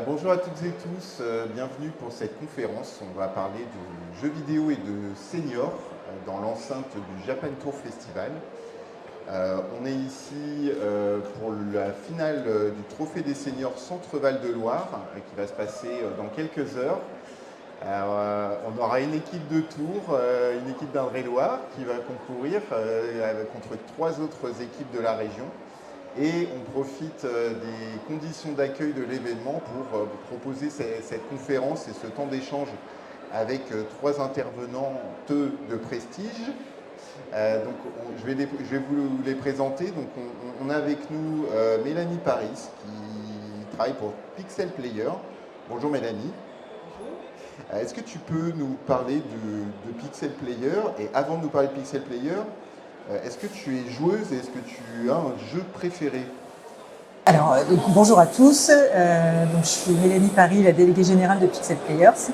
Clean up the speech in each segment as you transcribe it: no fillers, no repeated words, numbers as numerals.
Bonjour à toutes et tous, bienvenue pour cette conférence. On va parler de jeux vidéo et de seniors dans l'enceinte du Japan Tour Festival. On est ici pour la finale du Trophée des seniors Centre-Val de Loire qui va se passer dans quelques heures. On aura une équipe de Tours, une équipe d'Indre-et-Loire qui va concourir contre 3 autres équipes de la région. Et on profite des conditions d'accueil de l'événement pour vous proposer cette conférence et ce temps d'échange avec 3 intervenants de prestige. Je vais vous les présenter. Donc, on a avec nous Mélanie Paris qui travaille pour Pixel Player. Bonjour Mélanie. Est-ce que tu peux nous parler de Pixel Player? Et avant de nous parler de Pixel Player, est-ce que tu es joueuse et est-ce que tu as un jeu préféré? Alors, bonjour à tous. Donc, je suis Mélanie Paris, la déléguée générale de Pixel Players.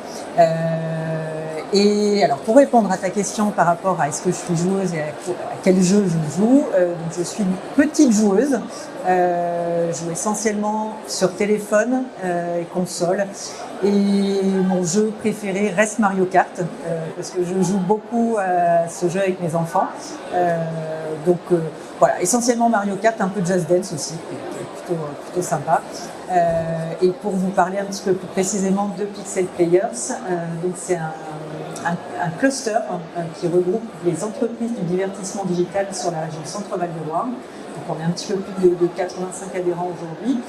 Et alors, pour répondre à ta question par rapport à est-ce que je suis joueuse et à quel jeu je joue, donc je suis une petite joueuse. Je joue essentiellement sur téléphone et console. Et mon jeu préféré reste Mario Kart, parce que je joue beaucoup à ce jeu avec mes enfants. Voilà, essentiellement Mario Kart, un peu de Just Dance aussi, qui est plutôt sympa. Et pour vous parler un petit peu plus précisément de Pixel Players, donc c'est un cluster qui regroupe les entreprises du divertissement digital sur la région Centre-Val de Loire. Donc on est un petit peu plus de 85 adhérents aujourd'hui.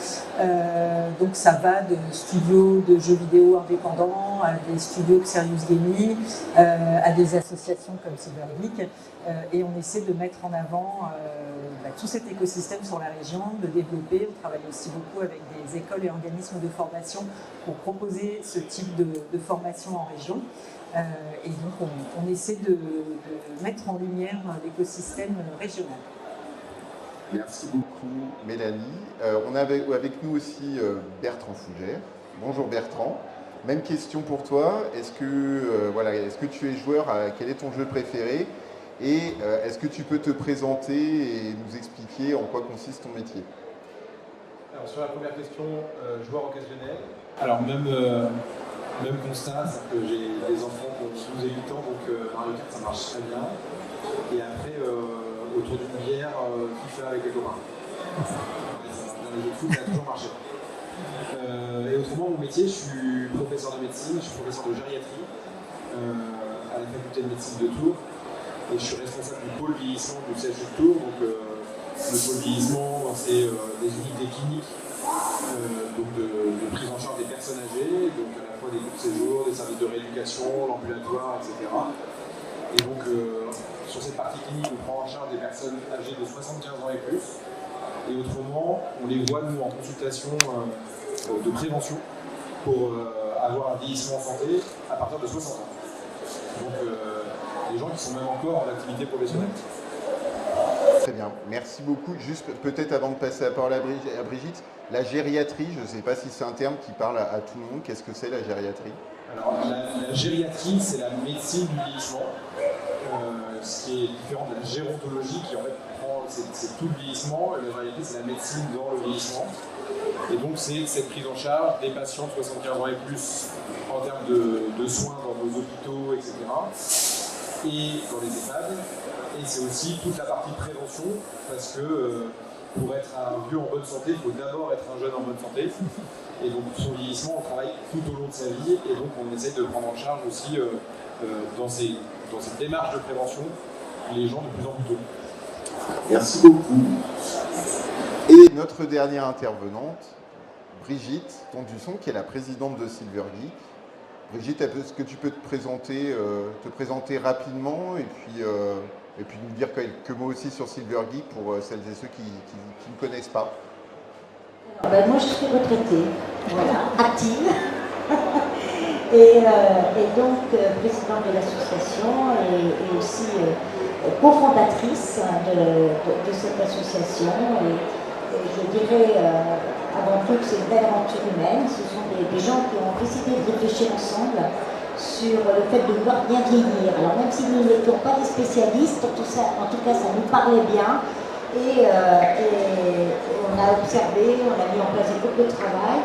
Donc ça va de studios de jeux vidéo indépendants à des studios de serious gaming, à des associations comme Cybergeek. Et on essaie de mettre en avant tout cet écosystème sur la région, de développer. On travaille aussi beaucoup avec des écoles et organismes de formation pour proposer ce type de formation en région. Et donc on essaie de mettre en lumière l'écosystème régional. Merci beaucoup Mélanie. On a avec nous aussi Bertrand Fougère. Bonjour Bertrand. Même question pour toi. Est-ce que tu es joueur? Quel est ton jeu préféré? Et est-ce que tu peux te présenter et nous expliquer en quoi consiste ton métier? Alors sur la première question, joueur occasionnel. Alors même constat, c'est que j'ai des enfants qui ont 12 et 8 ans, donc Mario Kart ça marche très bien. Et après, autour d'une bière, FIFA avec les copains. Dans les jeux de foot, ça a toujours marché. Et autrement, mon métier, je suis professeur de médecine, je suis professeur de gériatrie à la faculté de médecine de Tours. Et je suis responsable du pôle vieillissement du CHU de Tours. Donc, le pôle vieillissement, c'est des unités cliniques de prise en charge des personnes âgées, donc à la fois des courts séjours, des services de rééducation, l'ambulatoire, etc. Et donc, sur cette partie clinique, on prend en charge des personnes âgées de 75 ans et plus. Et autrement, on les voit, nous, en consultation de prévention pour avoir un vieillissement en santé à partir de 60 ans. Donc, des gens qui sont même encore en activité professionnelle. Très bien, merci beaucoup. Juste peut-être avant de passer la parole à Brigitte, la gériatrie, je ne sais pas si c'est un terme qui parle à tout le monde. Qu'est-ce que c'est la gériatrie? Alors, la gériatrie, c'est la médecine du vieillissement, ce qui est différent de la gérontologie qui en fait prend c'est tout le vieillissement, et la gériatrie c'est la médecine dans le vieillissement. Et donc c'est cette prise en charge des patients de 75 ans et plus en termes de soins dans nos hôpitaux, etc. Et dans les EHPAD. Et c'est aussi toute la partie prévention, parce que pour être un vieux en bonne santé, il faut d'abord être un jeune en bonne santé. Et donc son vieillissement, on travaille tout au long de sa vie, et donc on essaie de prendre en charge aussi dans cette démarche de prévention les gens de plus en plus tôt. Merci beaucoup. Et notre dernière intervenante, Brigitte Tondusson, qui est la présidente de Silvergeek. Brigitte, est-ce que tu peux te présenter rapidement et puis nous dire quelques mots aussi sur Silvergeek pour celles et ceux qui ne connaissent pas? Moi, je suis retraitée, voilà, active, et donc présidente de l'association et aussi cofondatrice de cette association. Et je dirais avant tout que c'est une belle aventure humaine. Ce sont des gens qui ont décidé de réfléchir ensemble sur le fait de vouloir bien vieillir. Alors même si nous n'étions pas des spécialistes, en tout cas ça nous parlait bien. Et on a observé, on a mis en place des groupes de travail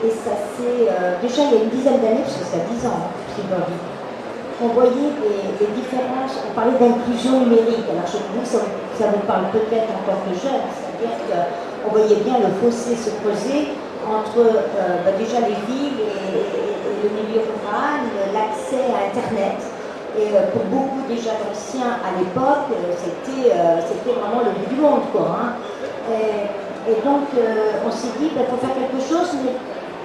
Et ça c'est déjà il y a une dizaine d'années, parce que ça a 10 ans, Cybergeek, on voyait les différences, on parlait d'inclusion numérique. Alors je vous ça vous parle peut-être encore que jeune, c'est-à-dire qu'on voyait bien le fossé se creuser entre déjà les villes et le milieu rural, l'accès à Internet. Et pour beaucoup déjà d'anciens à l'époque, c'était vraiment le bout du monde, quoi. Hein. Et donc on s'est dit, il faut faire quelque chose, mais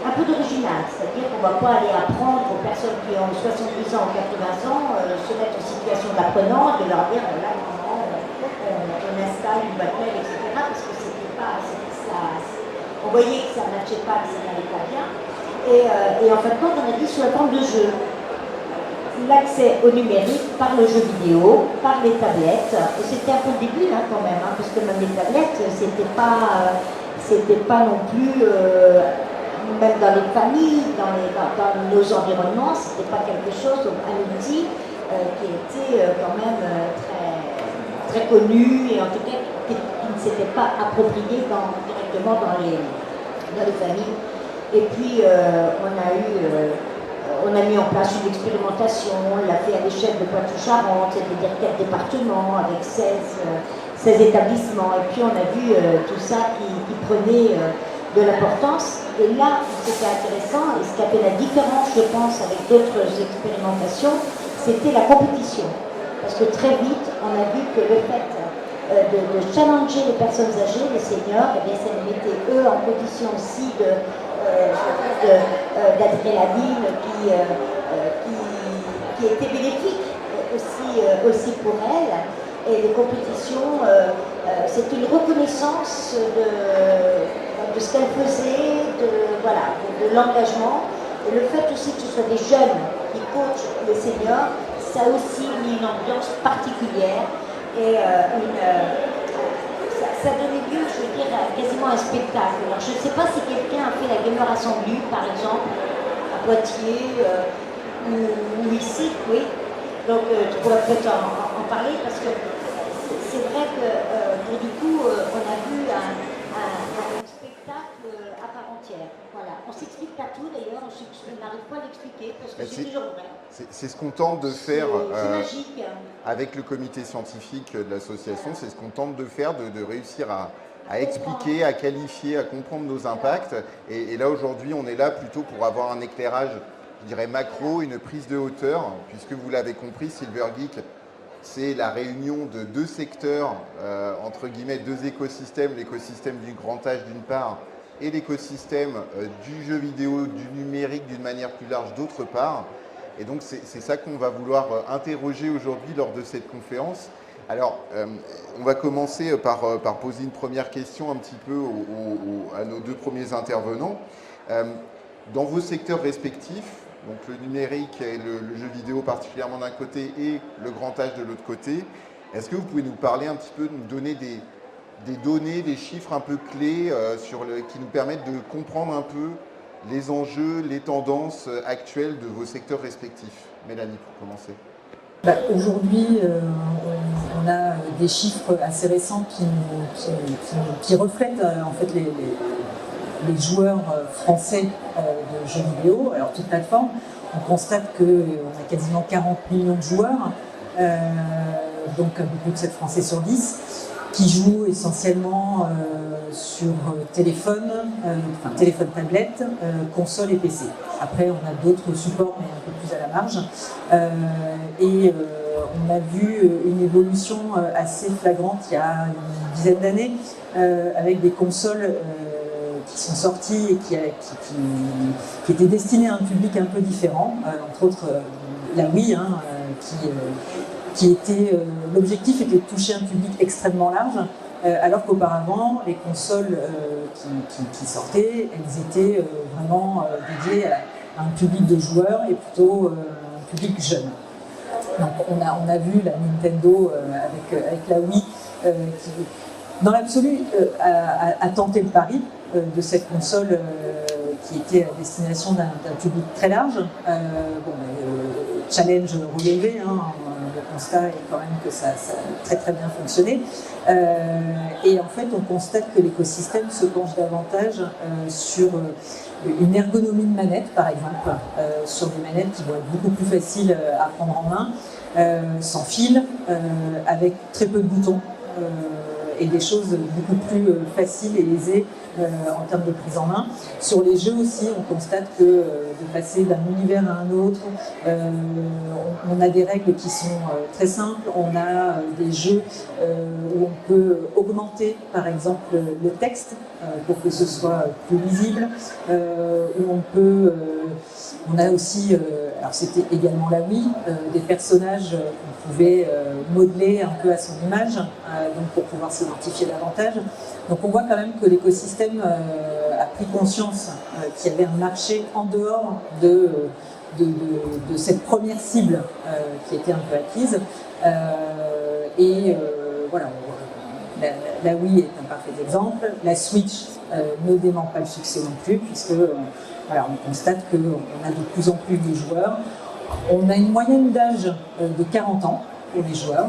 un peu d'original, c'est-à-dire qu'on ne va pas aller apprendre aux personnes qui ont 70 ans ou 80 ans, se mettre en situation d'apprenant, de leur dire, là, on installe une boîte mail, etc., parce que c'était pas, ça, on voyait que ça ne marchait pas, que ça n'allait pas bien. Et en fin de compte, on a dit sous la forme de jeu. L'accès au numérique par le jeu vidéo, par les tablettes, et c'était un peu le début là quand même, hein, parce que même les tablettes, c'était pas non plus, même dans les familles, dans nos environnements, c'était pas quelque chose, un outil qui était quand même très connu, et en tout cas qui ne s'était pas approprié directement dans les familles. Et puis on a mis en place une expérimentation, on l'a fait à l'échelle de Poitou-Charentes, c'est-à-dire 4 départements avec 16 établissements. Et puis on a vu tout ça qui prenait de l'importance. Et là, c'était intéressant, et ce qui a fait la différence, je pense, avec d'autres expérimentations, c'était la compétition. Parce que très vite, on a vu que le fait de challenger les personnes âgées, les seniors, eh bien, ça les mettait eux en condition aussi d'adrénaline qui était bénéfique aussi pour elles. Et les compétitions, c'est une reconnaissance de ce qu'elles faisaient, de l'engagement. Et le fait aussi que ce soit des jeunes qui coachent les seniors, ça a aussi mis une ambiance particulière et ça donnait lieu, je veux dire, quasiment à un spectacle. Alors je ne sais pas si quelqu'un a fait la Gamer Assembly, par exemple, à Poitiers ou ici, oui. Donc tu pourrais peut-être en parler, parce que c'est vrai que du coup, on a vu un spectacle à part entière. Voilà. On ne s'explique pas tout d'ailleurs, on n'arrive pas à l'expliquer parce que c'est toujours vrai. C'est ce qu'on tente de faire magique. Avec le comité scientifique de l'association, c'est ce qu'on tente de faire, de réussir à expliquer, à qualifier, à comprendre nos impacts. Et là aujourd'hui, on est là plutôt pour avoir un éclairage, je dirais macro, une prise de hauteur, puisque vous l'avez compris, Silvergeek, c'est la réunion de deux secteurs, entre guillemets, deux écosystèmes, l'écosystème du grand âge d'une part, et l'écosystème du jeu vidéo, du numérique d'une manière plus large d'autre part. Et donc c'est ça qu'on va vouloir interroger aujourd'hui lors de cette conférence. Alors, on va commencer par poser une première question un petit peu à nos deux premiers intervenants. Dans vos secteurs respectifs, donc le numérique et le jeu vidéo particulièrement d'un côté et le grand âge de l'autre côté, est-ce que vous pouvez nous parler un petit peu, nous donner des données, des chiffres un peu clés qui nous permettent de comprendre un peu les enjeux, les tendances actuelles de vos secteurs respectifs? Mélanie, pour commencer. Aujourd'hui, on a des chiffres assez récents qui reflètent en fait les joueurs français de jeux vidéo, alors toute plateforme. On constate qu'on a quasiment 40 millions de joueurs, donc beaucoup de 7 Français sur 10, qui jouent essentiellement sur téléphone, tablette, console et PC. Après, on a d'autres supports, mais un peu plus à la marge. On a vu une évolution assez flagrante il y a une dizaine d'années, avec des consoles qui sont sorties et qui étaient destinées à un public un peu différent, entre autres la Wii, qui était l'objectif était de toucher un public extrêmement large, alors qu'auparavant les consoles qui sortaient, elles étaient vraiment dédiées à un public de joueurs et plutôt un public jeune. Donc on a vu la Nintendo avec la Wii qui, dans l'absolu, a tenté le pari de cette console qui était à destination d'un public très large. Challenge relevé, constat est quand même que ça a très très bien fonctionné. Et en fait, on constate que l'écosystème se penche davantage sur une ergonomie de manette, par exemple, sur des manettes qui vont être beaucoup plus faciles à prendre en main, sans fil, avec très peu de boutons. Et des choses beaucoup plus faciles et aisées en termes de prise en main. Sur les jeux aussi, on constate que de passer d'un univers à un autre, on a des règles qui sont très simples. On a des jeux où on peut augmenter, par exemple, le texte pour que ce soit plus lisible. Où on a aussi, alors c'était également la Wii, des personnages qu'on pouvait modeler un peu à son image, donc pour pouvoir s'identifier davantage. Donc on voit quand même que l'écosystème a pris conscience qu'il y avait un marché en dehors de cette première cible qui était un peu acquise. Voilà, la Wii est un parfait exemple. La Switch ne dément pas le succès non plus, puisque voilà, on constate qu'on a de plus en plus de joueurs. On a une moyenne d'âge de 40 ans pour les joueurs.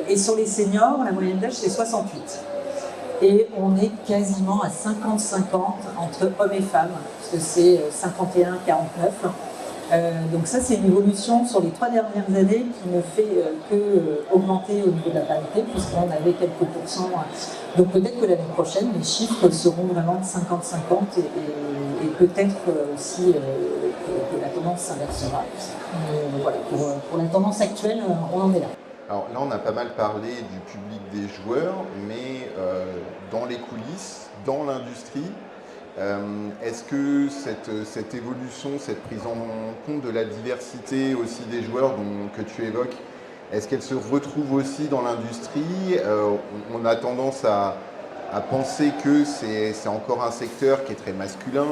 Et sur les seniors, la moyenne d'âge, c'est 68. Et on est quasiment à 50-50 entre hommes et femmes, parce que c'est 51-49. Donc ça, c'est une évolution sur les 3 dernières années qui ne fait que augmenter au niveau de la parité, puisqu'on avait quelques pourcents. Donc peut-être que l'année prochaine, les chiffres seront vraiment de 50-50 et peut-être aussi que la tendance s'inversera. Voilà, pour la tendance actuelle, on en est là. Alors là, on a pas mal parlé du public des joueurs, mais dans les coulisses, dans l'industrie, est-ce que cette évolution, cette prise en compte de la diversité aussi des joueurs que tu évoques, est-ce qu'elle se retrouve aussi dans l'industrie? On a tendance à penser que c'est encore un secteur qui est très masculin,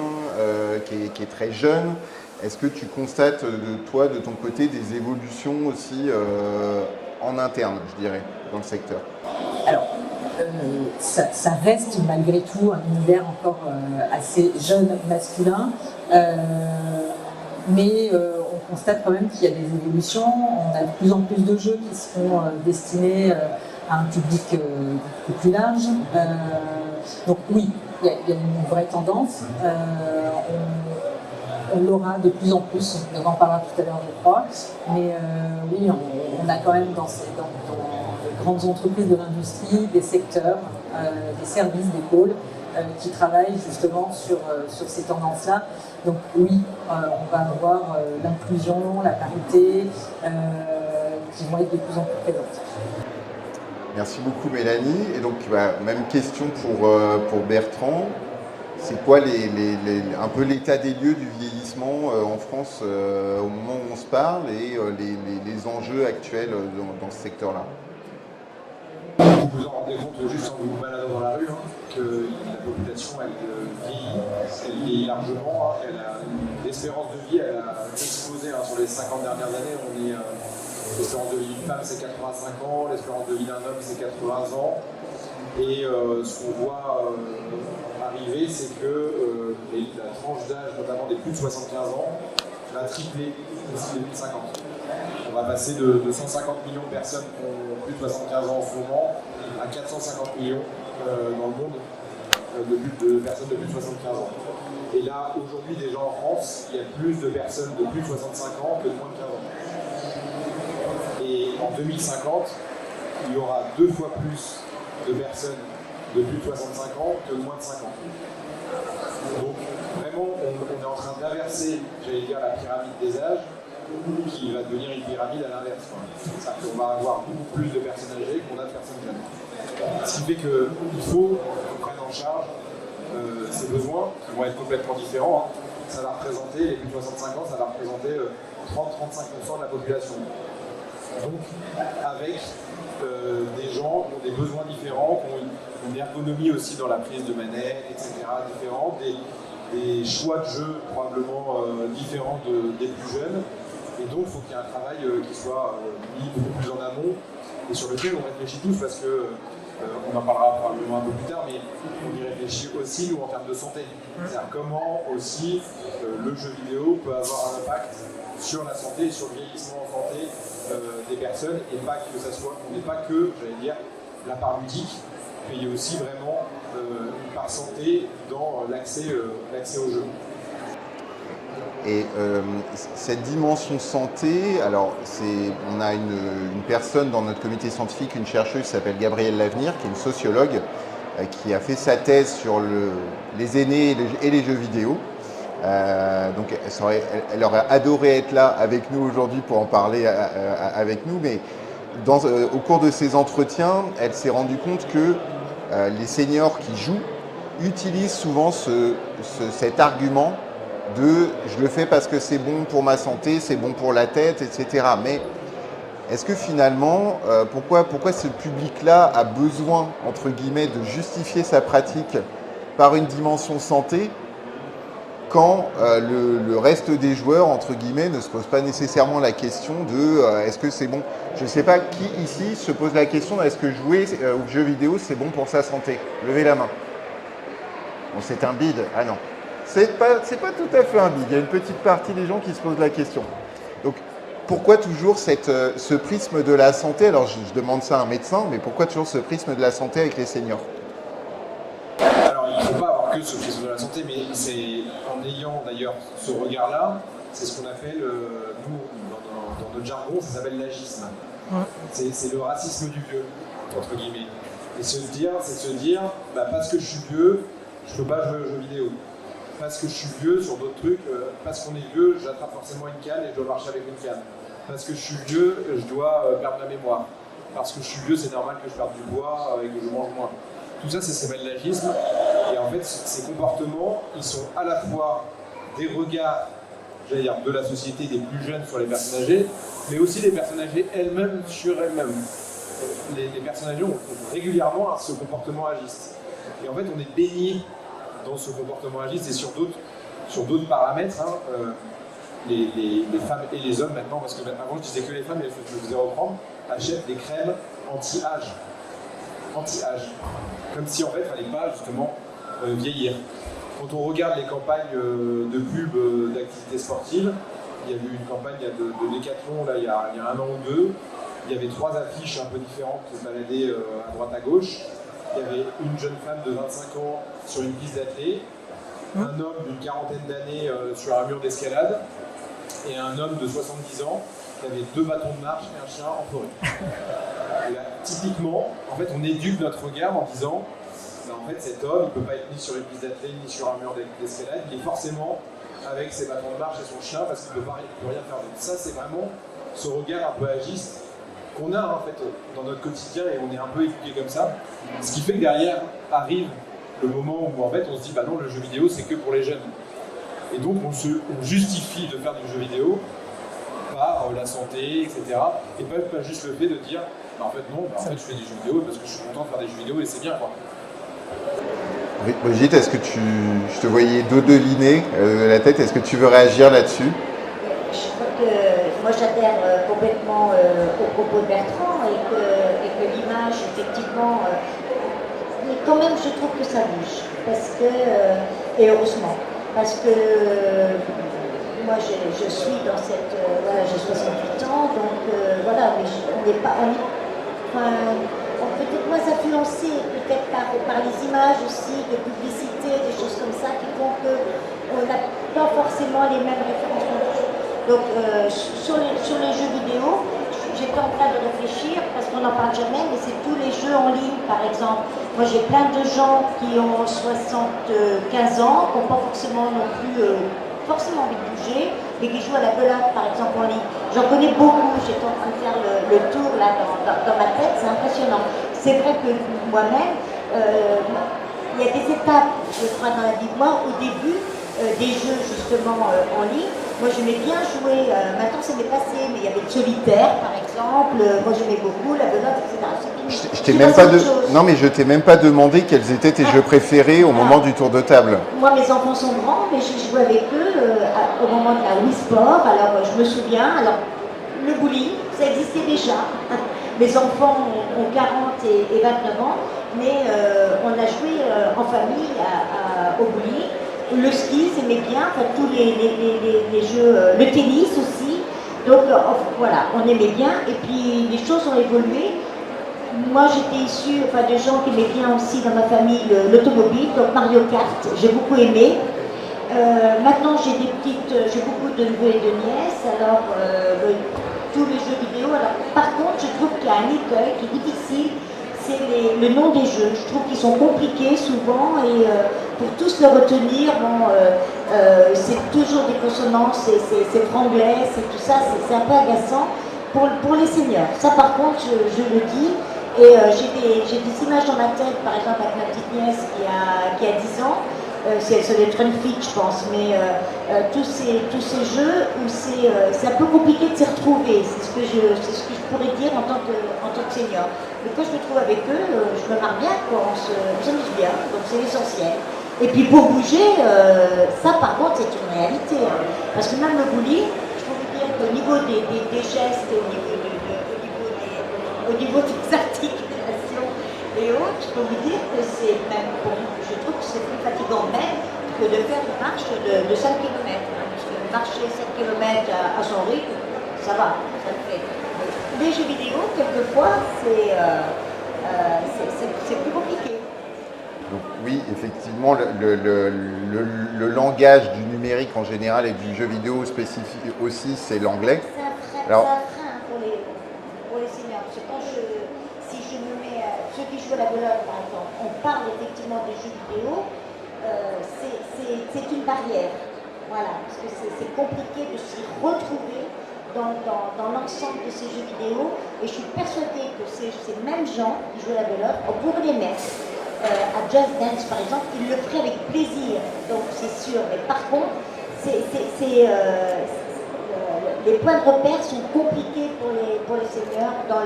qui est très jeune. Est-ce que tu constates, de ton côté, des évolutions aussi en interne, je dirais, dans le secteur? Alors, ça reste malgré tout un univers encore assez jeune, masculin, mais on constate quand même qu'il y a des évolutions. On a de plus en plus de jeux qui seront destinés à un public beaucoup plus large. Donc oui, il y a une vraie tendance. On l'aura de plus en plus, on en parlera tout à l'heure, je crois. Mais oui, on a quand même dans les grandes entreprises de l'industrie des secteurs, des services, des pôles qui travaillent justement sur ces tendances-là. Donc oui, on va avoir l'inclusion, la parité qui vont être de plus en plus présentes. Merci beaucoup Mélanie. Et donc même question pour Bertrand. C'est quoi un peu l'état des lieux du vieillissement en France au moment où on se parle et les enjeux actuels dans ce secteur-là? Vous vous en rendez compte juste en vous baladant dans la rue, que la population elle vieillit largement. L'espérance de vie elle a explosé sur les 50 dernières années. L'espérance de vie d'une femme c'est 85 ans, l'espérance de vie d'un homme c'est 80 ans. Et ce qu'on voit arriver, c'est que la tranche d'âge, notamment des plus de 75 ans, va tripler d'ici 2050. On va passer de 150 millions de personnes qui ont plus de 75 ans en ce moment à 450 millions dans le monde de personnes de plus de 75 ans. Et là, aujourd'hui, déjà en France, il y a plus de personnes de plus de 65 ans que de moins de 15 ans. Et en 2050, il y aura 2 fois plus de personnes de plus de 65 ans que de moins de 5 ans. Donc vraiment, on est en train d'inverser, j'allais dire, la pyramide des âges, qui va devenir une pyramide à l'inverse. C'est-à-dire qu'on va avoir beaucoup plus de personnes âgées qu'on a de personnes jeunes. Ce qui fait qu'il faut qu'on prenne en charge ces besoins, qui vont être complètement différents. Ça va représenter, les plus de 65 ans, ça va représenter 30-35% de la population. Donc avec des gens qui ont des besoins différents, qui ont une ergonomie aussi dans la prise de manette, etc. différente, des choix de jeu probablement différents des plus jeunes. Et donc il faut qu'il y ait un travail qui soit mis beaucoup plus en amont et sur lequel on réfléchit tous parce que on en parlera probablement un peu plus tard, mais on y réfléchit aussi nous en termes de santé. C'est-à-dire comment aussi le jeu vidéo peut avoir un impact sur la santé et sur le vieillissement en santé des personnes, et pas que ça soit, on n'est pas que, j'allais dire, la part ludique, mais il y a aussi vraiment une part santé dans l'accès au jeu. Et cette dimension santé, alors on a une personne dans notre comité scientifique, une chercheuse qui s'appelle Gabrielle Lavenir, qui est une sociologue, qui a fait sa thèse sur les aînés et les jeux vidéo. Donc elle aurait adoré être là avec nous aujourd'hui pour en parler avec nous, mais au cours de ces entretiens, elle s'est rendue compte que les seniors qui jouent utilisent souvent cet argument de « je le fais parce que c'est bon pour ma santé, c'est bon pour la tête, etc. » Mais est-ce que finalement, pourquoi ce public-là a besoin, entre guillemets, de justifier sa pratique par une dimension santé quand le reste des joueurs, entre guillemets, ne se pose pas nécessairement la question de est-ce que c'est bon? Je ne sais pas qui ici se pose la question de est-ce que jouer aux jeux vidéo, c'est bon pour sa santé? Levez la main. Bon, c'est un bide. Ah non. C'est pas tout à fait un bide. Il y a une petite partie des gens qui se posent la question. Donc, pourquoi toujours ce prisme de la santé? Alors, je demande ça à un médecin, mais pourquoi toujours ce prisme de la santé avec les seniors? Alors, il ne faut pas avoir que ce prisme de la santé, mais c'est en ayant d'ailleurs ce regard-là, c'est ce qu'on appelle, nous, dans notre jargon, ça s'appelle l'agisme. C'est le racisme du vieux, entre guillemets. Et c'est se dire, parce que je suis vieux, je ne peux pas jouer aux jeux vidéo. Parce que je suis vieux sur d'autres trucs, parce qu'on est vieux, j'attrape forcément une canne et je dois marcher avec une canne. Parce que je suis vieux, je dois perdre la mémoire. Parce que je suis vieux, c'est normal que je perde du poids et que je mange moins. Tout ça, ça s'appelle l'agisme. Et en fait, ces comportements, ils sont à la fois des regards, j'allais dire, de la société des plus jeunes sur les personnes âgées, mais aussi des personnes âgées elles-mêmes sur elles-mêmes. Les personnes âgées ont régulièrement ce comportement agiste. Et en fait, on est baigné dans ce comportement agiste et sur d'autres paramètres, les femmes et les hommes maintenant, parce que avant je disais que les femmes, mais je vous ai reprendre, achètent des crèmes anti-âge. Comme si en fait il ne fallait pas justement vieillir. Quand on regarde les campagnes de pub d'activités sportives, il y a eu une campagne de Decathlon là, il y a 1 an ou 2, il y avait 3 affiches un peu différentes qui se baladaient à droite à gauche. Il y avait une jeune femme de 25 ans sur une piste d'athlée, un homme d'une quarantaine d'années sur un mur d'escalade et un homme de 70 ans qui avait 2 bâtons de marche et un chien en forêt. Et là, typiquement, en fait, on éduque notre regard en disant en fait, cet homme, il ne peut pas être ni sur une piste d'athlée ni sur un mur d'escalade, il est forcément avec ses bâtons de marche et son chien parce qu'il ne peut rien faire. Donc ça, c'est vraiment ce regard un peu agiste qu'on a en fait dans notre quotidien et on est un peu éduqué comme ça. Ce qui fait que derrière arrive le moment où en fait on se dit bah non, le jeu vidéo c'est que pour les jeunes. Et donc on justifie de faire du jeu vidéo par la santé, etc. Et pas juste le fait de dire bah en fait non, en fait je fais des jeux vidéo parce que je suis content de faire des jeux vidéo et c'est bien quoi. Brigitte, est-ce que je te voyais dodeliner la tête, est-ce que tu veux réagir là-dessus? Je crois que moi j'adhère complètement aux propos de Bertrand et que l'image, effectivement, mais quand même je trouve que ça bouge. Parce que, et heureusement, parce que moi je suis dans cette. Voilà, j'ai 68 ans, donc voilà, mais on n'est pas. On peut être moins influencé, peut-être par les images aussi, de publicité, des choses comme ça qui font qu'on n'a pas forcément les mêmes références. Donc sur les jeux vidéo, j'étais en train de réfléchir, parce qu'on n'en parle jamais, mais c'est tous les jeux en ligne par exemple. Moi j'ai plein de gens qui ont 75 ans, qui n'ont pas forcément non plus forcément envie de bouger, mais qui jouent à la belette par exemple en ligne. J'en connais beaucoup, j'étais en train de faire le tour là dans ma tête, c'est impressionnant. C'est vrai que moi-même, il y a des étapes, je crois, dans la vie. Moi, au début, des jeux justement en ligne, moi j'aimais bien jouer, maintenant ça m'est passé, mais il y avait le solitaire par exemple, moi j'aimais beaucoup, la belette, etc. Je t'ai même pas non mais je t'ai même pas demandé quels étaient tes jeux préférés au moment du tour de table. Moi mes enfants sont grands, mais j'ai joué avec eux au moment de la Wii Sport, alors je me souviens, alors le bowling, ça existait déjà. Mes enfants ont 40 et 29 ans, mais on a joué en famille au bowling. Le ski, j'aimais bien, enfin, tous les jeux, le tennis aussi, Donc voilà, on aimait bien, et puis les choses ont évolué. Moi j'étais issue de gens qui aimaient bien aussi dans ma famille l'automobile, donc Mario Kart, j'ai beaucoup aimé. Maintenant j'ai beaucoup de neveux et de nièces, alors tous les jeux vidéo. Alors, par contre, je trouve qu'il y a un écueil qui est difficile, c'est le nom des jeux. Je trouve qu'ils sont compliqués souvent, et pour tous le retenir, c'est toujours des consonances, c'est franglais, c'est tout ça, c'est un peu agaçant pour les seniors. Ça par contre, je le dis, et j'ai des images dans ma tête, par exemple avec ma petite nièce qui a 10 ans, c'est des Trun Fit, je pense, mais tous ces jeux où c'est un peu compliqué de s'y retrouver, c'est ce que je pourrais dire en tant que senior. Mais quand je me trouve avec eux, je me marre bien, on s'amuse bien, donc c'est l'essentiel. Et puis pour bouger, ça par contre c'est une réalité, hein. Parce que même le bowling, je peux vous dire qu'au niveau des gestes, au niveau des articulations et autres, je peux vous dire que c'est même, je trouve que c'est plus fatigant même que de faire une marche de 5 km. Hein, parce que marcher 7 km à son rythme, ça va, ça le fait. Les jeux vidéo, quelquefois, c'est plus compliqué. Donc, oui, effectivement, le langage du numérique en général et du jeu vidéo spécifique aussi, c'est l'anglais. C'est un frein pour les seniors. Parce que si je me mets ceux qui jouent à la belote, par exemple, on parle effectivement des jeux vidéo, c'est une barrière. Voilà, parce que c'est compliqué de s'y retrouver dans l'ensemble de ces jeux vidéo, et je suis persuadée que ces mêmes gens qui jouent à la belote, on pourrait les mettre à Just Dance par exemple, ils le feraient avec plaisir, donc c'est sûr. Mais par contre, les points de repère sont compliqués pour les seniors dans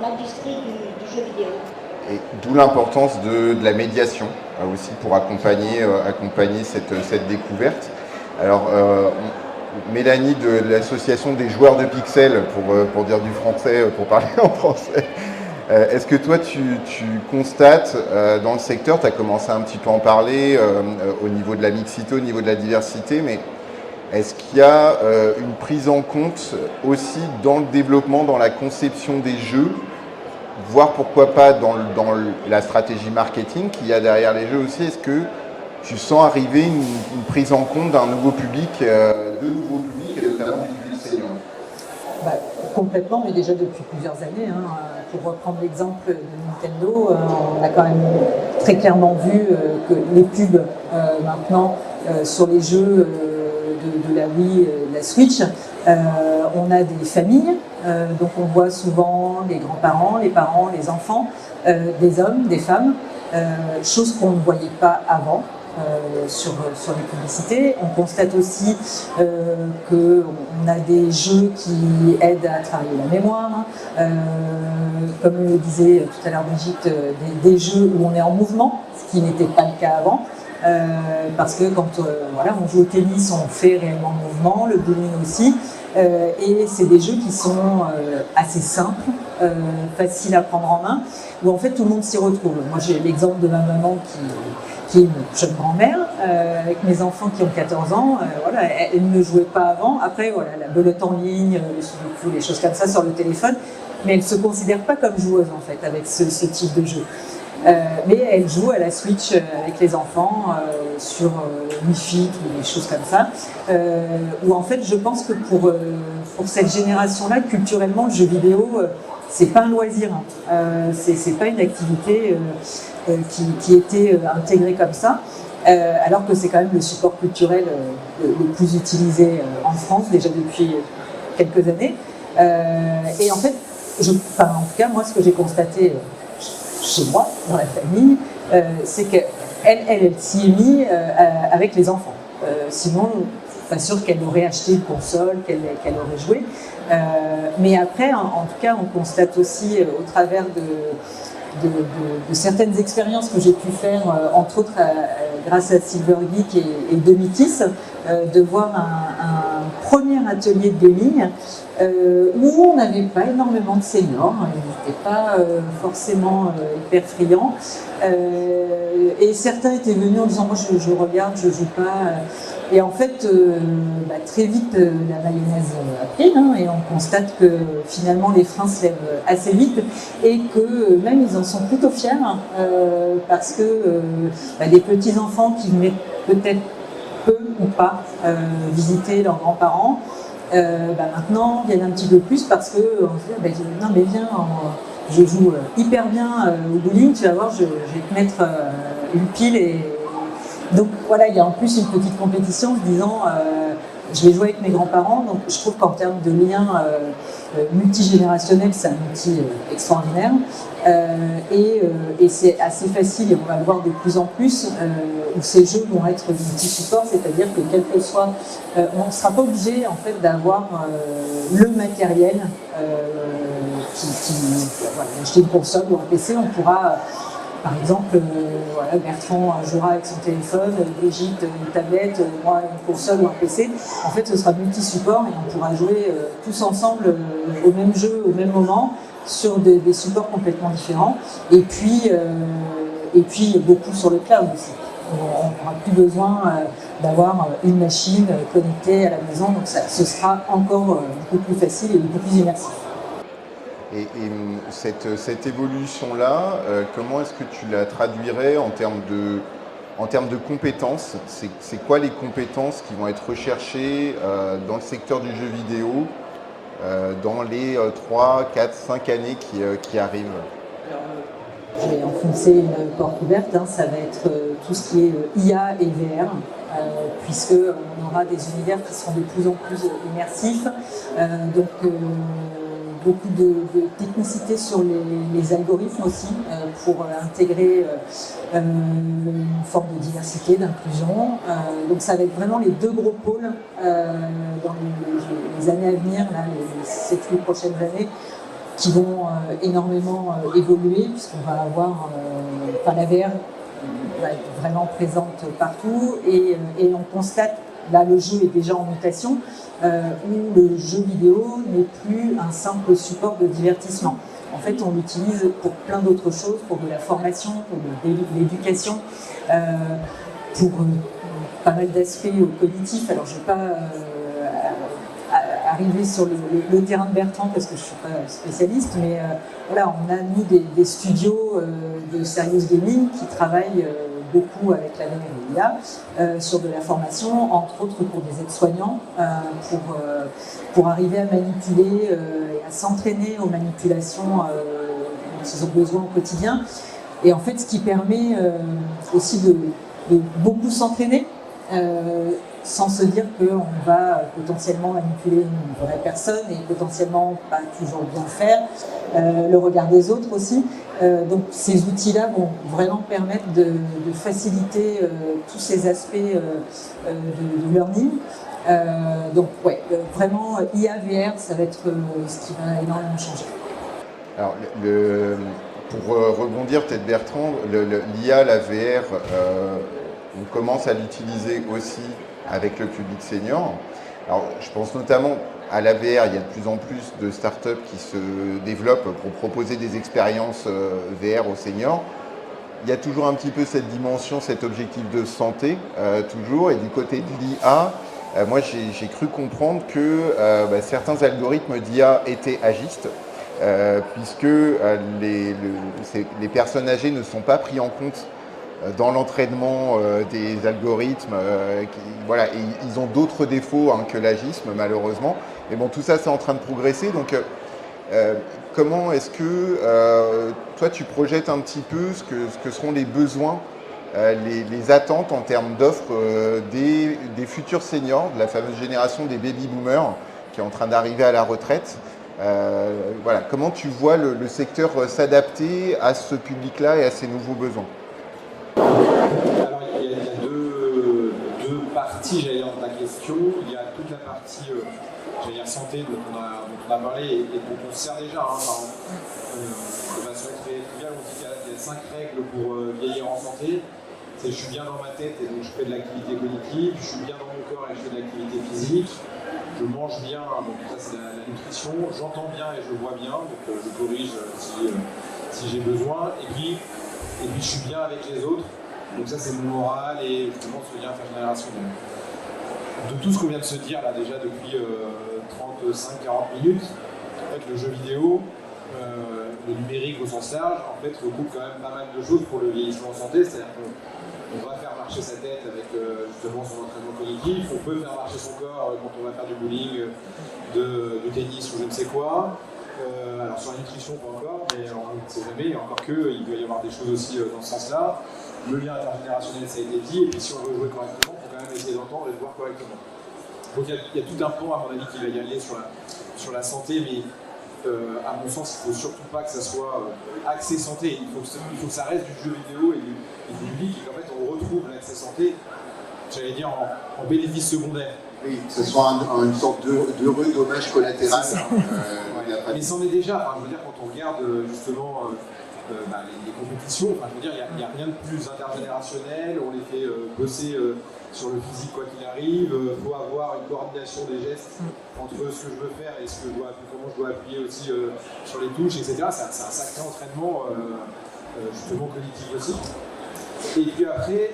l'industrie du jeu vidéo. Et d'où l'importance de la médiation aussi pour accompagner cette découverte. Alors, Mélanie de l'association des joueurs de pixels, pour dire du français, pour parler en français, est-ce que toi tu constates dans le secteur, tu as commencé un petit peu à en parler au niveau de la mixité, au niveau de la diversité, mais est-ce qu'il y a une prise en compte aussi dans le développement, dans la conception des jeux, voire pourquoi pas dans la stratégie marketing qu'il y a derrière les jeux aussi? Est-ce que tu sens arriver une prise en compte d'un nouveau public, de nouveaux publics, et notamment du public senior? Complètement, mais déjà depuis plusieurs années. Hein. Pour reprendre l'exemple de Nintendo, on a quand même très clairement vu que les pubs maintenant sur les jeux de la Wii, de la Switch, on a des familles, donc on voit souvent les grands-parents, les parents, les enfants, des hommes, des femmes, chose qu'on ne voyait pas avant. Sur les publicités. On constate aussi qu'on a des jeux qui aident à travailler la mémoire, comme le disait tout à l'heure Brigitte, des jeux où on est en mouvement, ce qui n'était pas le cas avant. Parce que quand on joue au tennis, on fait réellement le mouvement, le bowling aussi, et c'est des jeux qui sont assez simples, faciles à prendre en main, où en fait tout le monde s'y retrouve. Moi j'ai l'exemple de ma maman qui est une jeune grand-mère, avec mes enfants qui ont 14 ans, elle ne jouait pas avant. Après, la belote en ligne, les sudoku, les choses comme ça sur le téléphone, mais elle ne se considère pas comme joueuse en fait avec ce type de jeu. Mais elle joue à la Switch avec les enfants sur Wii Fit ou des choses comme ça, où en fait je pense que pour cette génération-là, culturellement, le jeu vidéo, c'est pas un loisir, hein. C'est pas une activité qui était intégrée comme ça, alors que c'est quand même le support culturel le plus utilisé en France déjà depuis quelques années. Et en fait, en tout cas moi, ce que j'ai constaté chez moi, dans la famille, c'est qu'elle s'y est mise avec les enfants. Sinon, pas sûr qu'elle aurait acheté une console, qu'elle aurait joué. Mais après, en tout cas, on constate aussi au travers de certaines expériences que j'ai pu faire, entre autres grâce à Silver Geek et Domitis, de voir un premier atelier de gaming où on n'avait pas énormément de seniors, ils n'étaient pas forcément hyper friands, et certains étaient venus en disant moi je regarde, je joue pas, Et en fait, très vite, la mayonnaise a pris, et on constate que finalement les freins se lèvent assez vite et que même ils en sont plutôt fiers parce que des petits-enfants qui venaient peut-être peu ou pas visiter leurs grands-parents, maintenant viennent un petit peu plus parce que on se dit non mais viens, je joue hyper bien au bowling, tu vas voir, je vais te mettre une pile et donc voilà, il y a en plus une petite compétition en se disant je vais jouer avec mes grands-parents, donc je trouve qu'en termes de lien multigénérationnel, c'est un outil extraordinaire et c'est assez facile et on va le voir de plus en plus où ces jeux vont être multi-supports, c'est-à-dire que quel que soit, on ne sera pas obligé en fait d'avoir le matériel voilà, acheter une console ou un PC, on pourra par exemple, Bertrand jouera avec son téléphone, Brigitte une tablette, moi une console ou un PC. En fait, ce sera multi-support et on pourra jouer tous ensemble au même jeu, au même moment, sur des supports complètement différents. Et puis beaucoup sur le cloud aussi. On n'aura plus besoin d'avoir une machine connectée à la maison, donc ce sera encore beaucoup plus facile et beaucoup plus immersif. Et cette évolution-là, comment est-ce que tu la traduirais en termes de compétences? C'est quoi les compétences qui vont être recherchées dans le secteur du jeu vidéo dans les 3, 4, 5 années qui arrivent? Je vais enfoncer une porte ouverte, ça va être tout ce qui est IA et VR, puisqu'on aura des univers qui seront de plus en plus immersifs. Beaucoup de technicité sur les algorithmes aussi pour intégrer une forme de diversité, d'inclusion. Donc ça va être vraiment les deux gros pôles dans les années à venir, là, les 7-8 prochaines années, qui vont énormément évoluer puisqu'on va avoir la VR va être vraiment présente partout et on constate, là le jeu est déjà en mutation, où le jeu vidéo n'est plus un simple support de divertissement. En fait, on l'utilise pour plein d'autres choses, pour de la formation, pour de l'éducation, pour pas mal d'aspects cognitifs. Alors, je ne vais pas arriver sur le terrain de Bertrand parce que je ne suis pas spécialiste, mais voilà, on a, nous, des studios de serious gaming qui travaillent beaucoup avec la VR et l'IA sur de la formation, entre autres pour des aides-soignants, pour arriver à manipuler et à s'entraîner aux manipulations dont ils ont besoin au quotidien. Et en fait, ce qui permet aussi de beaucoup s'entraîner sans se dire qu'on va potentiellement manipuler une vraie personne et potentiellement pas toujours bien faire, le regard des autres aussi. Donc ces outils-là vont vraiment permettre de faciliter tous ces aspects de learning. Donc ouais, vraiment IA, VR, ça va être ce qui va énormément changer. Alors, pour rebondir peut-être Bertrand, l'IA, la VR, on commence à l'utiliser aussi avec le public senior. Alors, je pense notamment à la VR, il y a de plus en plus de startups qui se développent pour proposer des expériences VR aux seniors. Il y a toujours un petit peu cette dimension, cet objectif de santé, toujours. Et du côté de l'IA, moi j'ai cru comprendre que certains algorithmes d'IA étaient agistes, puisque les personnes âgées ne sont pas pris en compte dans l'entraînement des algorithmes, voilà, et ils ont d'autres défauts que l'agisme malheureusement. Mais bon, tout ça c'est en train de progresser. Donc, comment est-ce que toi tu projettes un petit peu ce que seront les besoins, les attentes en termes d'offres des futurs seniors, de la fameuse génération des baby boomers qui est en train d'arriver à la retraite? Voilà, comment tu vois le secteur s'adapter à ce public-là et à ces nouveaux besoins? Alors, il y a deux parties, j'allais dire, dans ta question. Il y a toute la partie, j'allais dire, santé dont on a parlé et dont on se sert déjà. De façon très triviale, on dit qu'il y a 5 règles pour vieillir en santé. C'est je suis bien dans ma tête et donc je fais de l'activité cognitive, je suis bien dans mon corps et je fais de l'activité physique, je mange bien, donc ça c'est la nutrition, j'entends bien et je vois bien, donc je corrige si j'ai besoin, et puis je suis bien avec les autres, donc ça c'est mon moral et justement ce lien intergénérationnel. de tout ce qu'on vient de se dire là déjà depuis 35-40 minutes. En fait, le jeu vidéo, le numérique au sens large, en fait, regroupe quand même pas mal de choses pour le vieillissement en santé. C'est-à-dire qu'on va faire marcher sa tête avec justement son entraînement cognitif, on peut faire marcher son corps quand on va faire du bowling, du tennis ou je ne sais quoi. Alors sur la nutrition, pas encore, mais on ne sait jamais, et encore que, il doit y avoir des choses aussi dans ce sens-là. Le lien intergénérationnel, ça a été dit, et puis si on veut jouer correctement, il faut quand même essayer d'entendre et de voir correctement. Donc il y a tout un pan, à mon avis, qui va y aller sur la santé, mais à mon sens, il ne faut surtout pas que ça soit axé santé. Il faut que ça reste du jeu vidéo et du public, et qu'en fait on retrouve l'accès santé, j'allais dire, en bénéfice secondaire. Oui, que ce soit une sorte d'heureux dommage collatéral. Mais c'en est déjà, enfin, je veux dire, quand on regarde justement les compétitions, enfin, je veux dire, il n'y a rien de plus intergénérationnel, on les fait bosser sur le physique quoi qu'il arrive, il faut avoir une coordination des gestes entre ce que je veux faire et comment je dois appuyer aussi sur les touches, etc. C'est un sacré entraînement justement cognitif aussi. Et puis après,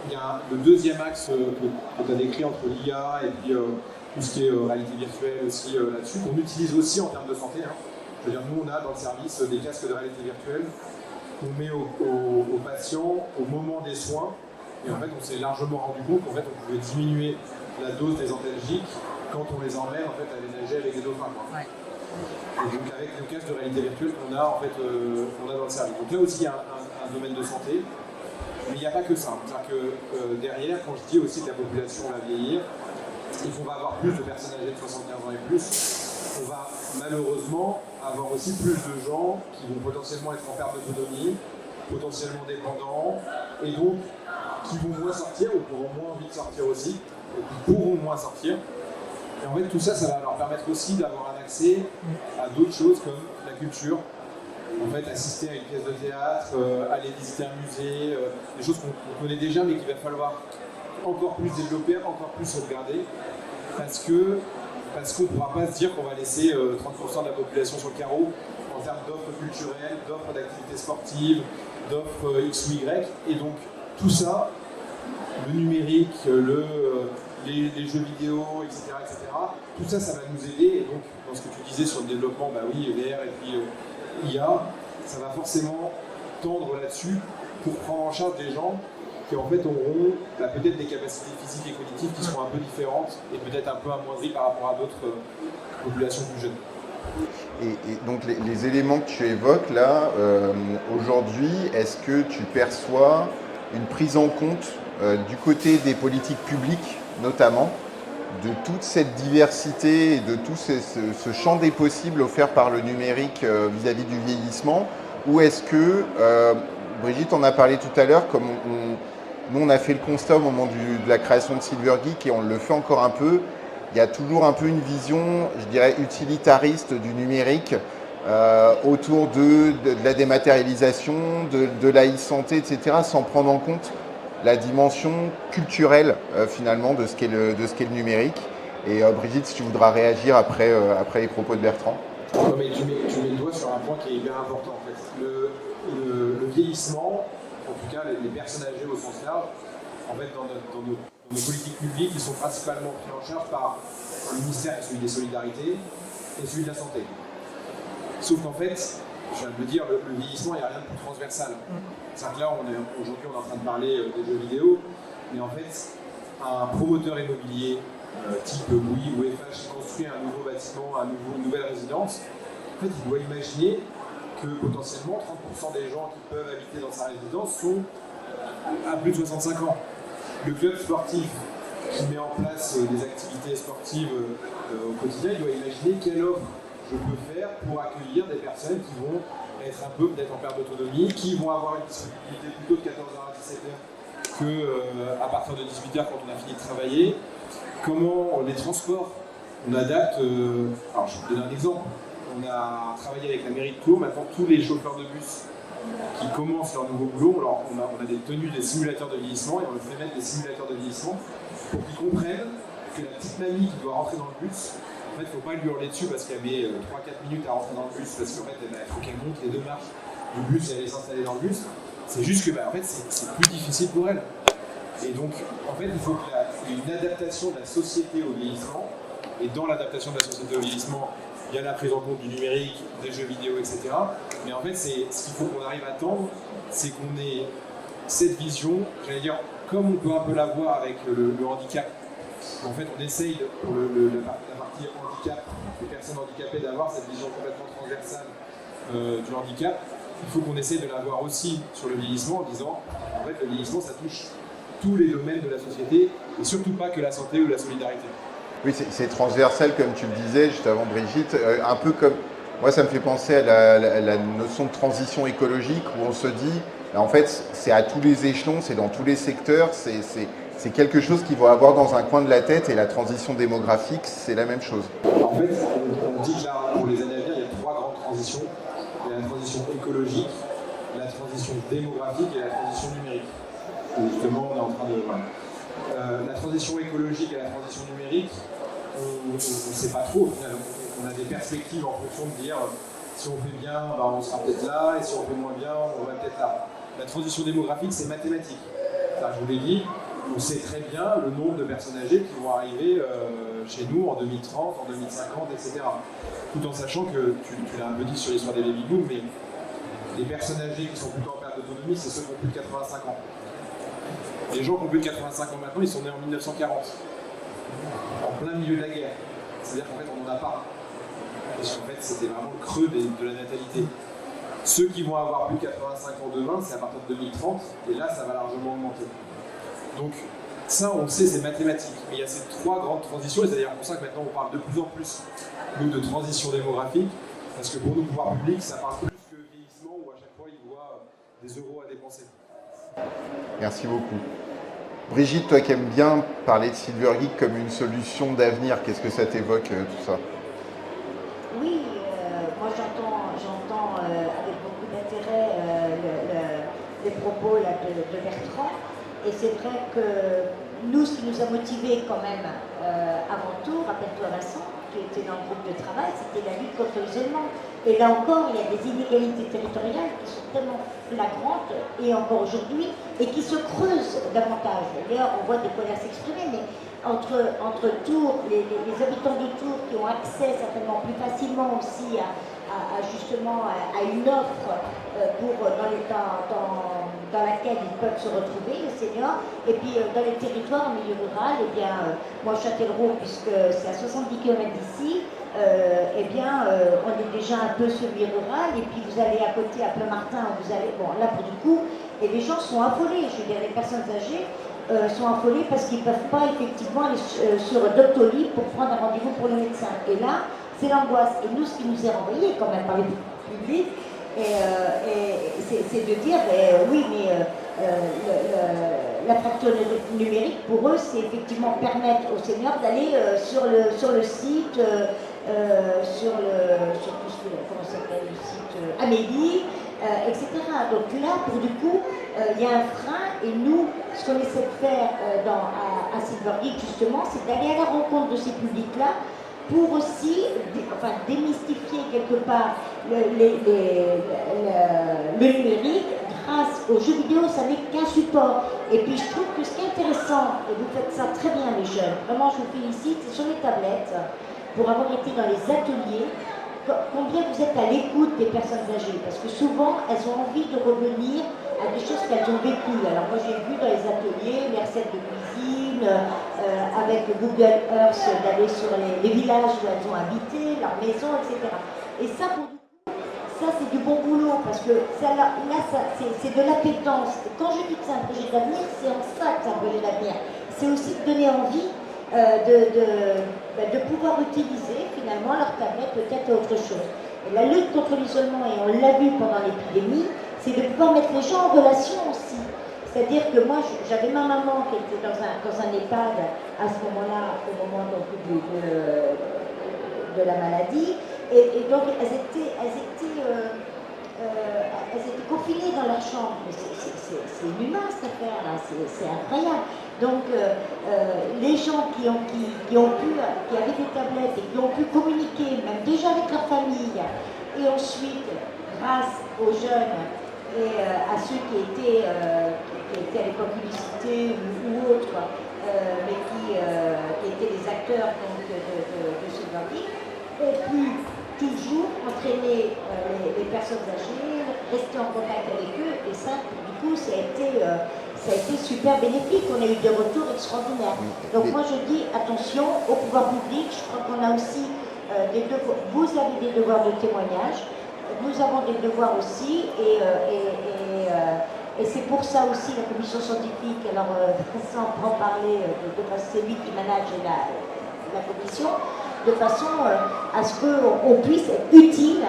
il y a le deuxième axe que tu as décrit entre l'IA et puis tout ce qui est réalité virtuelle aussi là-dessus, qu'on utilise aussi en termes de santé. Hein. Je veux dire, nous, on a dans le service des casques de réalité virtuelle qu'on met aux patients au moment des soins. Et en fait, on s'est largement rendu compte qu'en fait, on pouvait diminuer la dose des antalgiques quand on les emmène en fait, à aller nager avec des dauphins. Ouais. Et donc, avec le casque de réalité virtuelle qu'on a, en fait, on a dans le service. Donc là aussi, il y a un domaine de santé. Mais il n'y a pas que ça. C'est-à-dire que derrière, quand je dis aussi que la population va vieillir, et qu'on va avoir plus de personnes âgées de 75 ans et plus, on va malheureusement avoir aussi plus de gens qui vont potentiellement être en perte d'autonomie, potentiellement dépendants, et donc qui vont moins sortir ou qui auront moins envie de sortir aussi, et qui pourront moins sortir. Et en fait, tout ça, ça va leur permettre aussi d'avoir un accès à d'autres choses comme la culture. En fait, assister à une pièce de théâtre, aller visiter un musée, des choses qu'on connaît déjà mais qu'il va falloir encore plus développer, encore plus sauvegarder, parce qu'on ne pourra pas se dire qu'on va laisser 30% de la population sur le carreau en termes d'offres culturelles, d'offres d'activités sportives, d'offres X ou Y, et donc tout ça, le numérique, les jeux vidéo, etc., tout ça, ça va nous aider, et donc dans ce que tu disais sur le développement, bah oui, VR et puis IA, ça va forcément tendre là-dessus pour prendre en charge des gens qui en fait auront peut-être des capacités physiques et cognitives qui seront un peu différentes et peut-être un peu amoindries par rapport à d'autres populations plus jeunes. Et donc les éléments que tu évoques là, aujourd'hui, est-ce que tu perçois une prise en compte du côté des politiques publiques notamment, de toute cette diversité et de tout ce champ des possibles offert par le numérique vis-à-vis du vieillissement, ou est-ce que, Brigitte en a parlé tout à l'heure, comme nous on a fait le constat au moment de la création de Silver Geek et on le fait encore un peu, il y a toujours un peu une vision, je dirais, utilitariste du numérique autour de la dématérialisation, de la e-santé, etc., sans prendre en compte la dimension culturelle finalement de ce qu'est le numérique. Et Brigitte, si tu voudras réagir après les propos de Bertrand. Non, mais tu mets le doigt sur un point qui est hyper important en fait. Le vieillissement, en tout cas les personnes âgées au sens large, en fait dans nos politiques publiques, ils sont principalement pris en charge par un ministère qui est celui des solidarités et celui de la santé. Sauf qu'en fait, je viens de le dire, le vieillissement, il n'y a rien de plus transversal. C'est-à-dire que là, aujourd'hui, on est en train de parler des jeux vidéo, mais en fait, un promoteur immobilier type Bouygues ou FH qui construit un nouveau bâtiment, une nouvelle résidence, en fait, il doit imaginer que potentiellement 30% des gens qui peuvent habiter dans sa résidence sont à plus de 65 ans. Le club sportif qui met en place des activités sportives au quotidien, il doit imaginer quelle offre je peux faire pour accueillir des personnes qui vont être un peu peut-être en perte d'autonomie, qui vont avoir une disponibilité plutôt de 14h à 17h qu'à partir de 18h quand on a fini de travailler. Comment les transports, on adapte, alors je vais vous donner un exemple, on a travaillé avec la mairie de Tours, maintenant tous les chauffeurs de bus qui commencent leur nouveau boulot, on a des tenues, des simulateurs de vieillissement et on leur fait mettre des simulateurs de vieillissement pour qu'ils comprennent que la petite mamie qui doit rentrer dans le bus, en fait, il ne faut pas lui hurler dessus parce qu'elle met 3-4 minutes à rentrer dans le bus, parce qu'en fait, il faut qu'elle monte les 2 marches du bus et aller s'installer dans le bus. C'est juste que en fait, c'est plus difficile pour elle. Et donc, en fait, il faut que une adaptation de la société au vieillissement. Et dans l'adaptation de la société au vieillissement, il y a la prise en compte du numérique, des jeux vidéo, etc. Mais en fait, ce qu'il faut qu'on arrive à tendre, c'est qu'on ait cette vision, j'allais dire, comme on peut un peu l'avoir avec le handicap. En fait, on essaye, pour la partie handicap, les personnes handicapées, d'avoir cette vision complètement transversale du handicap. Il faut qu'on essaye de l'avoir aussi sur le vieillissement en disant, en fait, le vieillissement, ça touche tous les domaines de la société et surtout pas que la santé ou la solidarité. Oui, c'est transversal, comme tu le disais juste avant, Brigitte. Un peu comme, moi, ça me fait penser à la notion de transition écologique, où on se dit, en fait, c'est à tous les échelons, c'est dans tous les secteurs, c'est quelque chose qu'ils vont avoir dans un coin de la tête, et la transition démographique, c'est la même chose. En fait, on dit que là, pour les années à venir, il y a 3 grandes transitions. Il y a la transition écologique, la transition démographique et la transition numérique. Et justement, on est en train de... Voilà. La transition écologique et la transition numérique, on ne sait pas trop. On a des perspectives en fonction de dire si on fait bien, ben on sera peut-être là, et si on fait moins bien, on va peut-être là. La transition démographique, c'est mathématique. Je vous l'ai dit, on sait très bien le nombre de personnes âgées qui vont arriver chez nous en 2030, en 2050, etc. Tout en sachant que, tu l'as un peu dit sur l'histoire des baby boom, mais les personnes âgées qui sont plutôt en perte d'autonomie, c'est ceux qui ont plus de 85 ans. Les gens qui ont plus de 85 ans maintenant, ils sont nés en 1940, en plein milieu de la guerre. C'est-à-dire qu'en fait, on n'en a pas. Parce qu'en fait, c'était vraiment le creux de la natalité. Ceux qui vont avoir plus de 85 ans demain, c'est à partir de 2030, et là, ça va largement augmenter. Donc, ça, on le sait, c'est mathématique. Mais il y a ces 3 grandes transitions, et c'est d'ailleurs pour ça que maintenant, on parle de plus en plus, nous, de transition démographique, parce que pour nos pouvoirs publics, ça parle plus que vieillissement, où à chaque fois, ils voient des euros à dépenser. Merci beaucoup. Brigitte, toi qui aimes bien parler de Silver Geek comme une solution d'avenir, qu'est-ce que ça t'évoque tout ça? Oui, moi j'entends avec beaucoup d'intérêt les propos là, de Bertrand. Et c'est vrai que nous, ce qui nous a motivés quand même avant tout, rappelle-toi Vincent, qui était dans le groupe de travail, c'était la lutte contre l'isolement. Et là encore, il y a des inégalités territoriales qui sont tellement flagrantes, et encore aujourd'hui, et qui se creusent davantage. D'ailleurs, on voit des colères s'exprimer, mais entre Tours, les habitants de Tours qui ont accès certainement plus facilement aussi justement à une offre dans laquelle ils peuvent se retrouver, les seniors, et puis dans les territoires en milieu rural, eh bien, moi Châtellerault, puisque c'est à 70 km d'ici, eh bien, on est déjà un peu semi-rural, et puis vous allez à côté à Plain-Martin, vous allez, bon, là pour du coup, et les gens sont affolés, je veux dire, les personnes âgées sont affolées parce qu'ils ne peuvent pas effectivement aller sur Doctolib pour prendre un rendez-vous pour le médecin. Et là, c'est l'angoisse. Et nous, ce qui nous est renvoyé quand même par les publics, c'est de dire, oui, mais la fracture numérique, pour eux, c'est effectivement permettre aux seniors d'aller sur le site, comment s'appelle le site, Amélie, etc. Donc là, pour du coup, il y a un frein, et nous, ce qu'on essaie de faire à Silver Geek, justement, c'est d'aller à la rencontre de ces publics-là, pour aussi démystifier quelque part le numérique. Grâce aux jeux vidéo, ça n'est qu'un support. Et puis je trouve que ce qui est intéressant, et vous faites ça très bien les jeunes, vraiment je vous félicite, c'est sur les tablettes, pour avoir été dans les ateliers, combien vous êtes à l'écoute des personnes âgées, parce que souvent elles ont envie de revenir à des choses qu'elles ont vécues. Alors moi j'ai vu dans les ateliers les recettes de cuisine, avec Google Earth, d'aller sur les villages où elles ont habité, leur maison, etc. Et ça, pour du coup, ça c'est du bon boulot, parce que ça, là c'est de l'appétence. Quand je dis que c'est un projet d'avenir, c'est en ça que c'est un projet d'avenir. C'est aussi de donner envie de pouvoir utiliser finalement leur tablette peut-être à autre chose. Et la lutte contre l'isolement, et on l'a vu pendant l'épidémie, c'est de pouvoir mettre les gens en relation aussi. C'est-à-dire que moi, j'avais ma maman qui était dans un EHPAD à ce moment-là, au moment donc, de la maladie, et donc elles étaient confinées dans leur chambre. Mais c'est inhumain cette affaire-là, c'est incroyable. Donc les gens qui avaient des tablettes et qui ont pu communiquer, même déjà avec leur famille, et ensuite, grâce aux jeunes et à ceux qui étaient à l'école publicité ou autres, mais qui étaient les acteurs donc, de Senior League, ont pu toujours entraîner les personnes âgées, rester en contact avec eux, et ça, du coup, ça a été super bénéfique. On a eu des retours extraordinaires. Donc moi, je dis attention au pouvoir public. Je crois qu'on a aussi des devoirs. Vous avez des devoirs de témoignage. Nous avons des devoirs aussi, et c'est pour ça aussi la commission scientifique, alors sans en parler, c'est lui qui manage la commission, de façon à ce qu'on puisse être utile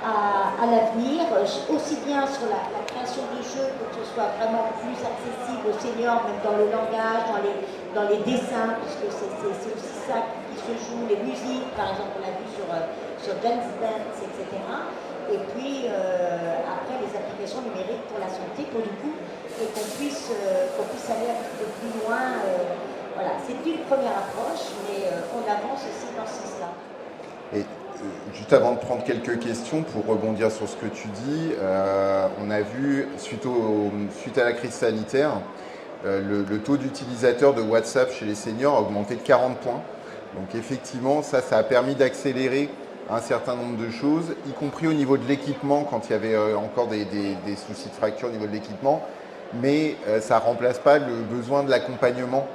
à l'avenir, aussi bien sur la création de jeux, pour que ce soit vraiment plus accessible aux seniors, même dans le langage, dans les dessins, puisque c'est aussi ça qui se joue, les musiques, par exemple, on l'a vu sur Dance Dance, etc. Et puis après les applications numériques pour la santé, pour du coup, et qu'on puisse aller un petit peu plus loin. Voilà, c'est une première approche, mais on avance aussi dans ce sens-là. Et juste avant de prendre quelques questions, pour rebondir sur ce que tu dis, on a vu, suite à la crise sanitaire, le taux d'utilisateurs de WhatsApp chez les seniors a augmenté de 40 points. Donc effectivement, ça a permis d'accélérer un certain nombre de choses, y compris au niveau de l'équipement, quand il y avait encore des soucis de fracture au niveau de l'équipement. Mais ça ne remplace pas le besoin de l'accompagnement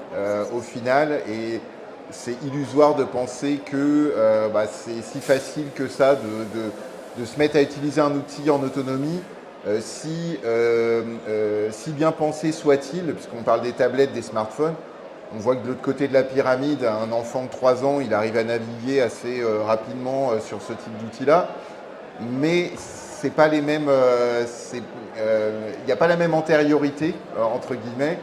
au final. Et c'est illusoire de penser que c'est si facile que ça de se mettre à utiliser un outil en autonomie, si bien pensé soit-il, puisqu'on parle des tablettes, des smartphones. On voit que de l'autre côté de la pyramide, un enfant de 3 ans, il arrive à naviguer assez rapidement sur ce type d'outil-là. Mais c'est pas les mêmes, il n'y a pas la même antériorité, entre guillemets,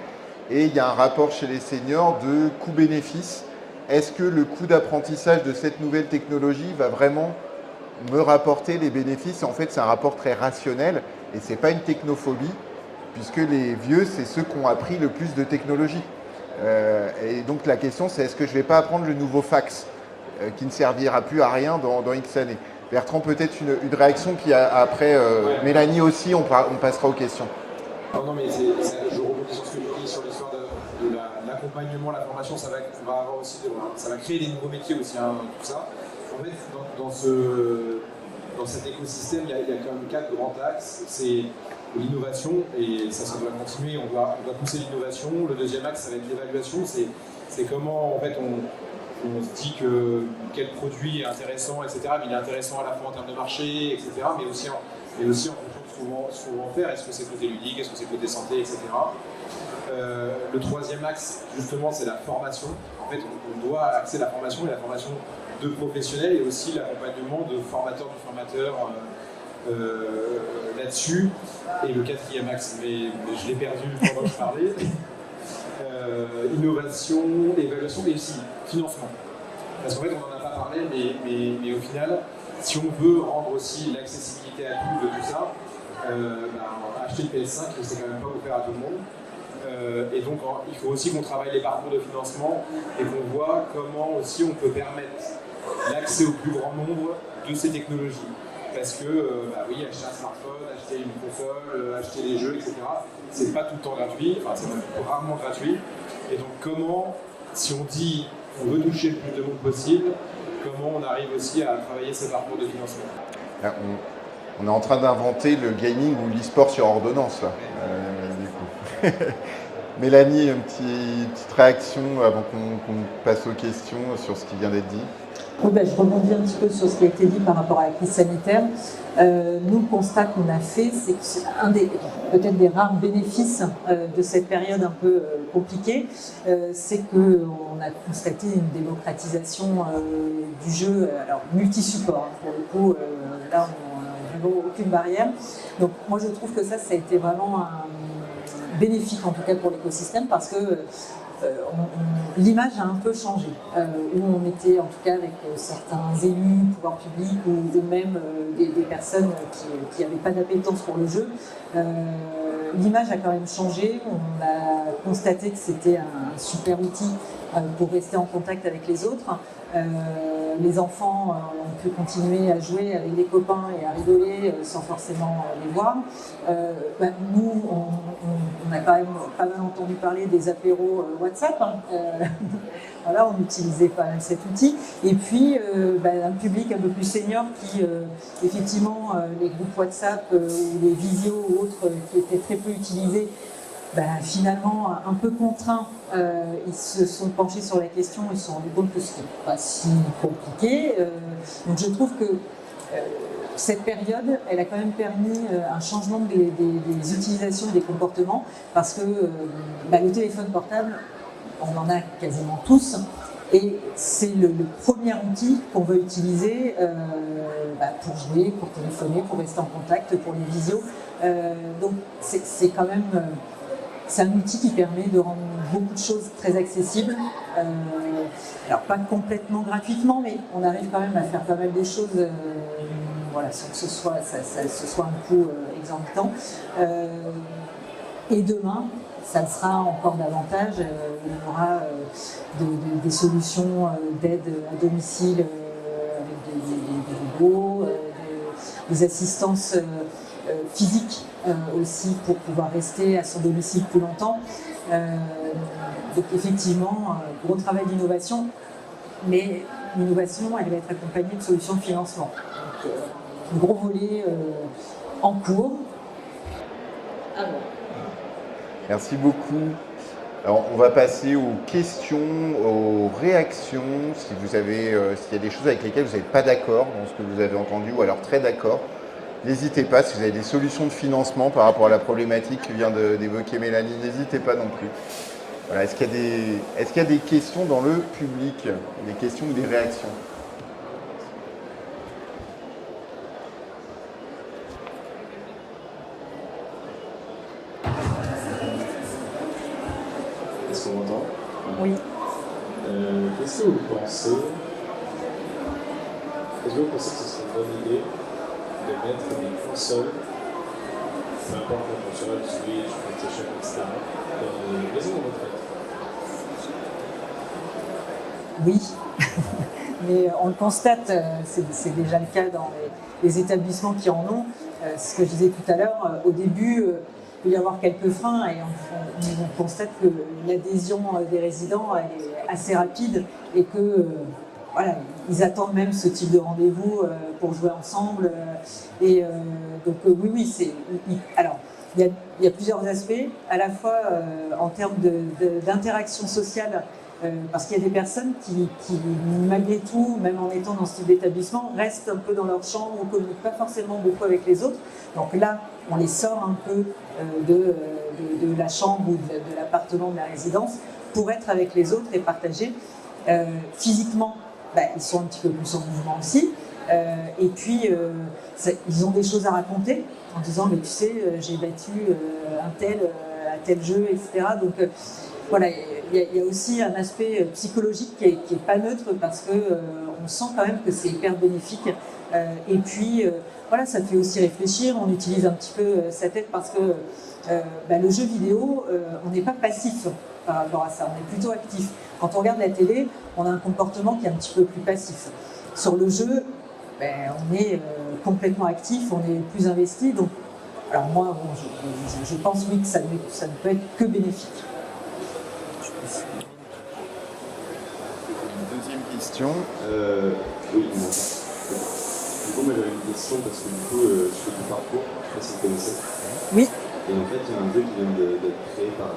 et il y a un rapport chez les seniors de coût-bénéfice. Est-ce que le coût d'apprentissage de cette nouvelle technologie va vraiment me rapporter les bénéfices? En fait, c'est un rapport très rationnel, et ce n'est pas une technophobie, puisque les vieux, c'est ceux qui ont appris le plus de technologie. Et donc la question, c'est est-ce que je ne vais pas apprendre le nouveau fax qui ne servira plus à rien dans X années? Bertrand, peut-être une réaction, puis après, Mélanie aussi, on passera aux questions. Non, mais je rebondis sur ce que tu dis sur l'histoire de l'accompagnement, la formation, ça va créer des nouveaux métiers aussi, hein, tout ça. En fait, dans cet écosystème, il y a quand même 4 grands axes. C'est l'innovation, et ça doit continuer, on doit pousser l'innovation. Le deuxième axe, ça va être l'évaluation, c'est comment en fait on se dit que quel produit est intéressant, etc. Mais il est intéressant à la fois en termes de marché, etc. Mais aussi en fonction de ce qu'on va en faire. Est-ce que c'est côté ludique, est-ce que c'est côté santé, etc. Le troisième axe, justement, c'est la formation. En fait, on doit axer la formation, et la formation de professionnels, et aussi l'accompagnement de formateurs du formateur là-dessus. Et le quatrième axe, mais je l'ai perdu pendant que je parlais. Innovation, évaluation, et aussi financement. Parce qu'en fait, on n'en a pas parlé, mais au final, si on veut rendre aussi l'accessibilité à tous de tout ça, acheter le PS5, c'est quand même pas offert à tout le monde. Et donc, il faut aussi qu'on travaille les parcours de financement et qu'on voit comment aussi on peut permettre l'accès au plus grand nombre de ces technologies. Parce que, oui, acheter un smartphone, acheter une console, acheter des jeux, etc., c'est pas tout le temps gratuit, enfin, c'est même rarement gratuit. Et donc, comment, si on dit on veut toucher le plus de monde possible, comment on arrive aussi à travailler ces parcours de financement? On est en train d'inventer le gaming ou l'e-sport sur ordonnance, là, du coup. Mélanie, une petite réaction avant qu'on passe aux questions sur ce qui vient d'être dit. Oui, je rebondis un petit peu sur ce qui a été dit par rapport à la crise sanitaire. Nous, le constat qu'on a fait, c'est que c'est peut-être des rares bénéfices de cette période un peu compliquée, c'est qu'on a constaté une démocratisation du jeu, alors multi-support, pour le coup, là on n'a aucune barrière. Donc moi je trouve que ça a été vraiment bénéfique en tout cas pour l'écosystème, parce que l'image a un peu changé, où on était en tout cas avec certains élus, pouvoirs publics ou même des personnes qui n'avaient pas d'appétence pour le jeu. L'image a quand même changé, on a constaté que c'était un super outil pour rester en contact avec les autres. Les enfants ont pu continuer à jouer avec des copains et à rigoler sans forcément les voir. Nous, on a quand même pas mal entendu parler des apéros WhatsApp. Voilà, on utilisait pas mal cet outil. Et puis, un public un peu plus senior qui, effectivement, les groupes WhatsApp ou les visios ou autres qui étaient très peu utilisés, finalement, un peu contraints, ils se sont penchés sur la question, ils se sont rendus compte que ce n'était pas si compliqué. Donc je trouve que cette période, elle a quand même permis un changement des utilisations et des comportements, parce que le téléphone portable, on en a quasiment tous, et c'est le premier outil qu'on veut utiliser pour jouer, pour téléphoner, pour rester en contact, pour les visios. Donc c'est quand même... c'est un outil qui permet de rendre beaucoup de choses très accessibles. Alors pas complètement gratuitement, mais on arrive quand même à faire pas mal de choses sans que ce soit un coût exorbitant. Et demain, ça le sera encore davantage. Il y aura des solutions d'aide à domicile avec des robots, des assistances physiques aussi pour pouvoir rester à son domicile plus longtemps. Donc effectivement, gros travail d'innovation, mais l'innovation, elle va être accompagnée de solutions de financement. Donc, un gros volet en cours. Merci beaucoup. Alors, on va passer aux questions, aux réactions. Si vous avez, s'il y a des choses avec lesquelles vous n'êtes pas d'accord dans ce que vous avez entendu, ou alors très d'accord, n'hésitez pas. Si vous avez des solutions de financement par rapport à la problématique que vient d'évoquer Mélanie, n'hésitez pas non plus. Voilà. Est-ce qu'il y a des questions dans le public, des questions ou des réactions? Est-ce qu'on m'entend? Oui. Qu'est-ce que vous pensez? Est-ce que vous pensez que ce serait une bonne idée de mettre des consoles, peu importe la console, Switch, PlayStation, etc., dans les maisons de retraite? Oui, mais on le constate, c'est déjà le cas dans les établissements qui en ont. Ce que je disais tout à l'heure, au début, il peut y avoir quelques freins et on constate que l'adhésion des résidents est assez rapide et que ils attendent même ce type de rendez-vous pour jouer ensemble. Donc oui, alors il y a plusieurs aspects, à la fois en termes d'interaction sociale, parce qu'il y a des personnes qui, malgré tout, même en étant dans ce type d'établissement, restent un peu dans leur chambre, ne communiquent pas forcément beaucoup avec les autres. Donc là, on les sort un peu de la chambre ou de l'appartement, de la résidence, pour être avec les autres et partager. Physiquement, ils sont un petit peu plus en mouvement aussi. Et puis, ils ont des choses à raconter en disant, mais tu sais, j'ai battu un tel à tel jeu, etc. Donc, voilà, il y a aussi un aspect psychologique qui est pas neutre, parce que on sent quand même que c'est hyper bénéfique. Et puis, ça fait aussi réfléchir. On utilise un petit peu sa tête, parce que le jeu vidéo, on n'est pas passif par rapport à ça, on est plutôt actif. Quand on regarde la télé, on a un comportement qui est un petit peu plus passif. Sur le jeu, on est complètement actif, on est plus investi. Donc, alors moi, je pense oui que ça ne peut être que bénéfique. Une deuxième question. Oui, bon. Du coup, moi j'avais une question parce que du coup, je fais du parcours, je ne sais pas si vous connaissez. Oui. Et en fait, il y a un jeu qui vient d'être créé par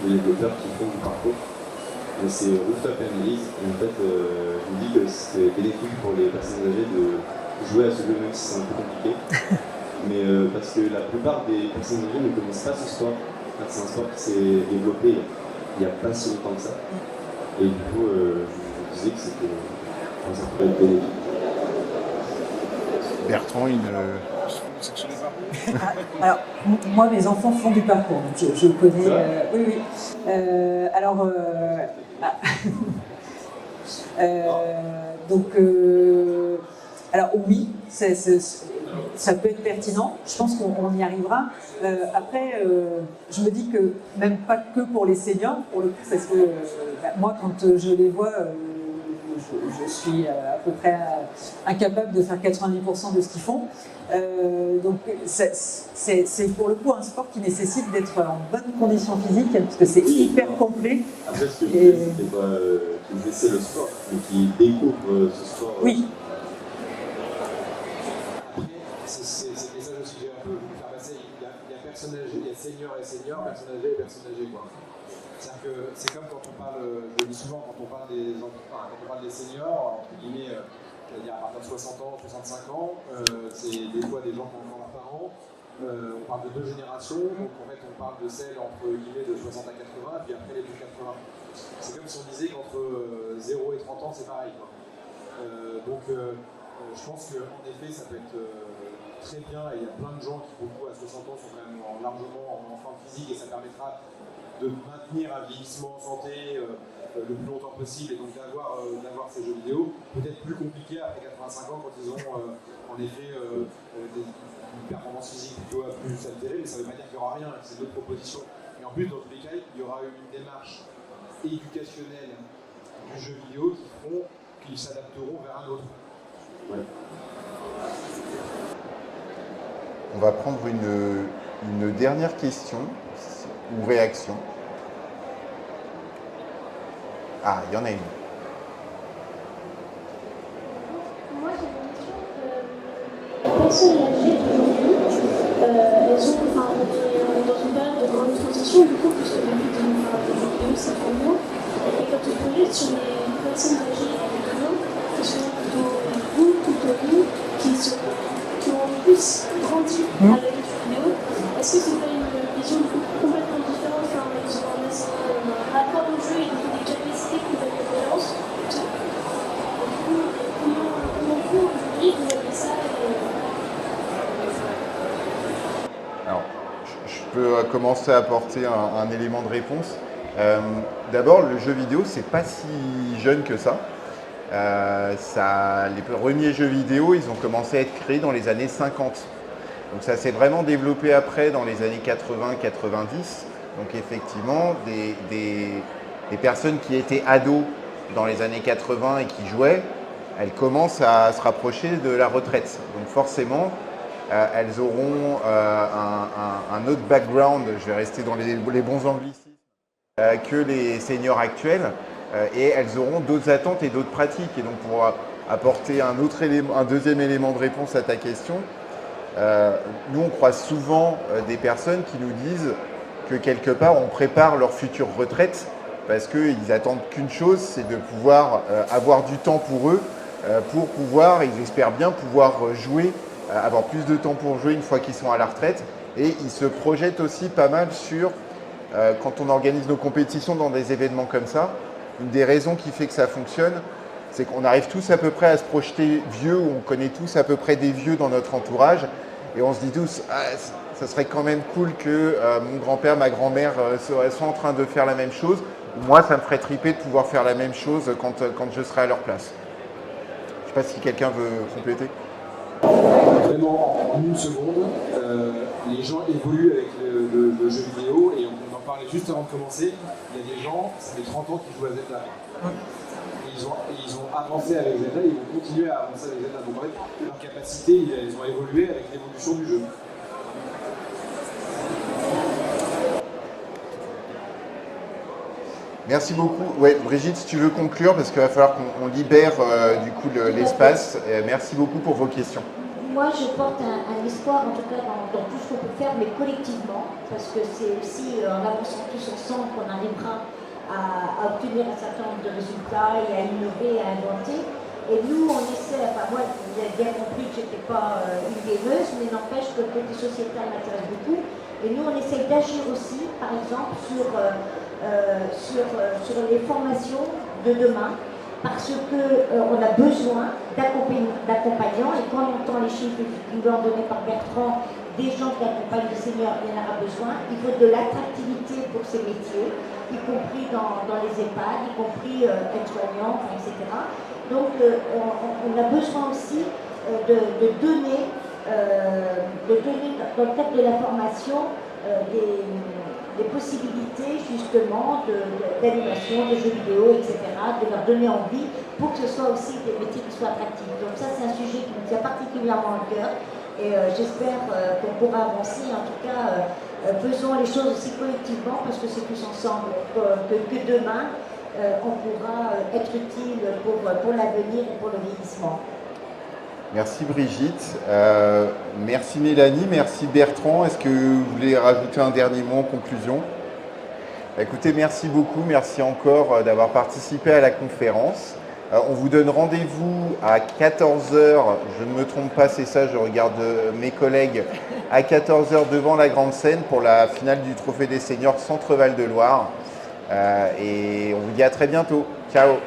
des développeurs qui font du parcours. Et c'est Rooftop Families. Et en fait, je me dis que c'est bénéfique pour les personnes âgées de jouer à ce jeu, même si c'est un peu compliqué. Mais parce que la plupart des personnes âgées ne connaissent pas ce sport. Enfin, c'est un sport qui s'est développé il n'y a pas si longtemps que ça. Et du coup, je disais que c'était ça pourrait être bénéfique. Bertrand, Alors, moi, mes enfants font du parcours, donc je connais. Oui. Alors oui, ça peut être pertinent. Je pense qu'on y arrivera. Après, je me dis que même pas que pour les seniors, pour le coup, parce que moi, quand je les vois, je suis à peu près incapable de faire 90% de ce qu'ils font. Donc c'est pour le coup un sport qui nécessite d'être en bonne condition physique parce que c'est hyper complet. Après, ce que je disais, c'était pas qu'ils essaient le sport, mais qu'ils découvrent ce sport. Oui. Après, c'est le message aussi que j'ai un peu voulu faire passer. Il y a personnes âgées, il y a seniors et seniors, personnes âgées et personnes âgées, quoi. C'est-à-dire que c'est comme quand on parle, je le dis souvent, quand on parle des seniors, entre guillemets, c'est-à-dire à partir de 60 ans, 65 ans, c'est des fois des gens qui ont encore leurs parents. On parle de 2 générations, donc en fait on parle de celles entre guillemets de 60 à 80, puis après les plus 80. C'est comme si on disait qu'entre 0 et 30 ans c'est pareil, quoi. Je pense qu'en effet ça peut être très bien, et il y a plein de gens qui beaucoup à 60 ans sont quand même largement en forme physique, et ça permettra de maintenir un vieillissement en santé le plus longtemps possible, et donc d'avoir ces jeux vidéo, peut-être plus compliqué après 85 ans quand ils ont en effet une performance physique plutôt plus altérée, mais ça ne veut pas dire qu'il n'y aura rien, c'est d'autres propositions. Et en plus, dans tous les cas, il y aura une démarche éducationnelle du jeu vidéo qui feront qu'ils s'adapteront vers un autre. Ouais. On va prendre une dernière question ou réaction. Ah, il y en a une. Moi, j'ai une question. Les personnes âgées d'aujourd'hui, elles ont, enfin, on est dans une période de grande transition, du coup, puisque depuis 2022, c'est pour moi. Et quand on projette sur les personnes âgées maintenant, qui sont plutôt vous, plutôt nous, qui ont plus grandi avec les jeux vidéo, est-ce que c'est pas une vision complètement différente? Enfin, ils ont un rapport au jeu et des capacités complètement différentes. Comment vous, aujourd'hui, vous voyez ça? Alors, je peux commencer à apporter un élément de réponse. D'abord, le jeu vidéo, c'est pas si jeune que ça. Les premiers jeux vidéo, ils ont commencé à être créés dans les années 50. Donc ça s'est vraiment développé après dans les années 80-90. Donc effectivement, des personnes qui étaient ados dans les années 80 et qui jouaient, elles commencent à se rapprocher de la retraite. Donc forcément, elles auront un autre background, je vais rester dans les bons anglicismes, que les seniors actuels, et elles auront d'autres attentes et d'autres pratiques. Et donc pour apporter un deuxième élément de réponse à ta question, nous on croise souvent des personnes qui nous disent que quelque part on prépare leur future retraite parce qu'ils attendent qu'une chose, c'est de pouvoir avoir du temps pour eux, pour pouvoir, ils espèrent bien pouvoir jouer, avoir plus de temps pour jouer une fois qu'ils sont à la retraite. Et ils se projettent aussi pas mal sur, quand on organise nos compétitions dans des événements comme ça, une des raisons qui fait que ça fonctionne, c'est qu'on arrive tous à peu près à se projeter vieux, ou on connaît tous à peu près des vieux dans notre entourage, et on se dit tous, ça serait quand même cool que mon grand-père, ma grand-mère soient en train de faire la même chose. Moi, ça me ferait triper de pouvoir faire la même chose quand je serai à leur place. Je ne sais pas si quelqu'un veut compléter. Vraiment, en une seconde, les gens évoluent avec le jeu vidéo, et on en parlait juste avant de commencer. Il y a des gens, ça fait 30 ans qui jouent à Zelda. Et ils ont avancé avec Zelda, ils vont continuer à avancer avec Zelda. Donc en fait, leurs capacités, elles ont évolué avec l'évolution du jeu. Merci beaucoup. Ouais, Brigitte, si tu veux conclure, parce qu'il va falloir qu'on libère du coup l'espace. Merci beaucoup pour vos questions. Moi, je porte un espoir, en tout cas, dans tout ce qu'on peut faire, mais collectivement, parce que c'est aussi en avançant tous ensemble qu'on arrivera à obtenir un certain nombre de résultats et à innover, à inventer. Et nous, on essaie, enfin moi, vous avez bien compris que je n'étais pas une gameuse, mais n'empêche que le côté sociétal m'intéresse beaucoup. Et nous, on essaie d'agir aussi, par exemple, sur les formations de demain, parce qu'on a besoin d'accompagnants, et quand on entend les chiffres donnés par Bertrand, des gens qui accompagnent les seniors, il y en aura besoin. Il faut de l'attractivité pour ces métiers, y compris dans les EHPAD, y compris aides-soignants, etc. Donc on a besoin aussi de donner de donner dans le cadre de la formation des possibilités justement d'animation, de jeux vidéo, etc., de leur donner envie pour que ce soit aussi des métiers qui soient attractifs. Donc ça, c'est un sujet qui me tient particulièrement à cœur et j'espère qu'on pourra avancer. En tout cas, faisons les choses aussi collectivement parce que c'est tous ensemble que demain, on pourra être utile pour l'avenir et pour le vieillissement. Merci Brigitte, merci Mélanie, merci Bertrand. Est-ce que vous voulez rajouter un dernier mot en conclusion? Écoutez, merci beaucoup, merci encore d'avoir participé à la conférence. On vous donne rendez-vous à 14h, je ne me trompe pas, c'est ça, je regarde mes collègues, à 14h devant la grande scène pour la finale du Trophée des Seniors Centre Val de Loire. Et on vous dit à très bientôt. Ciao.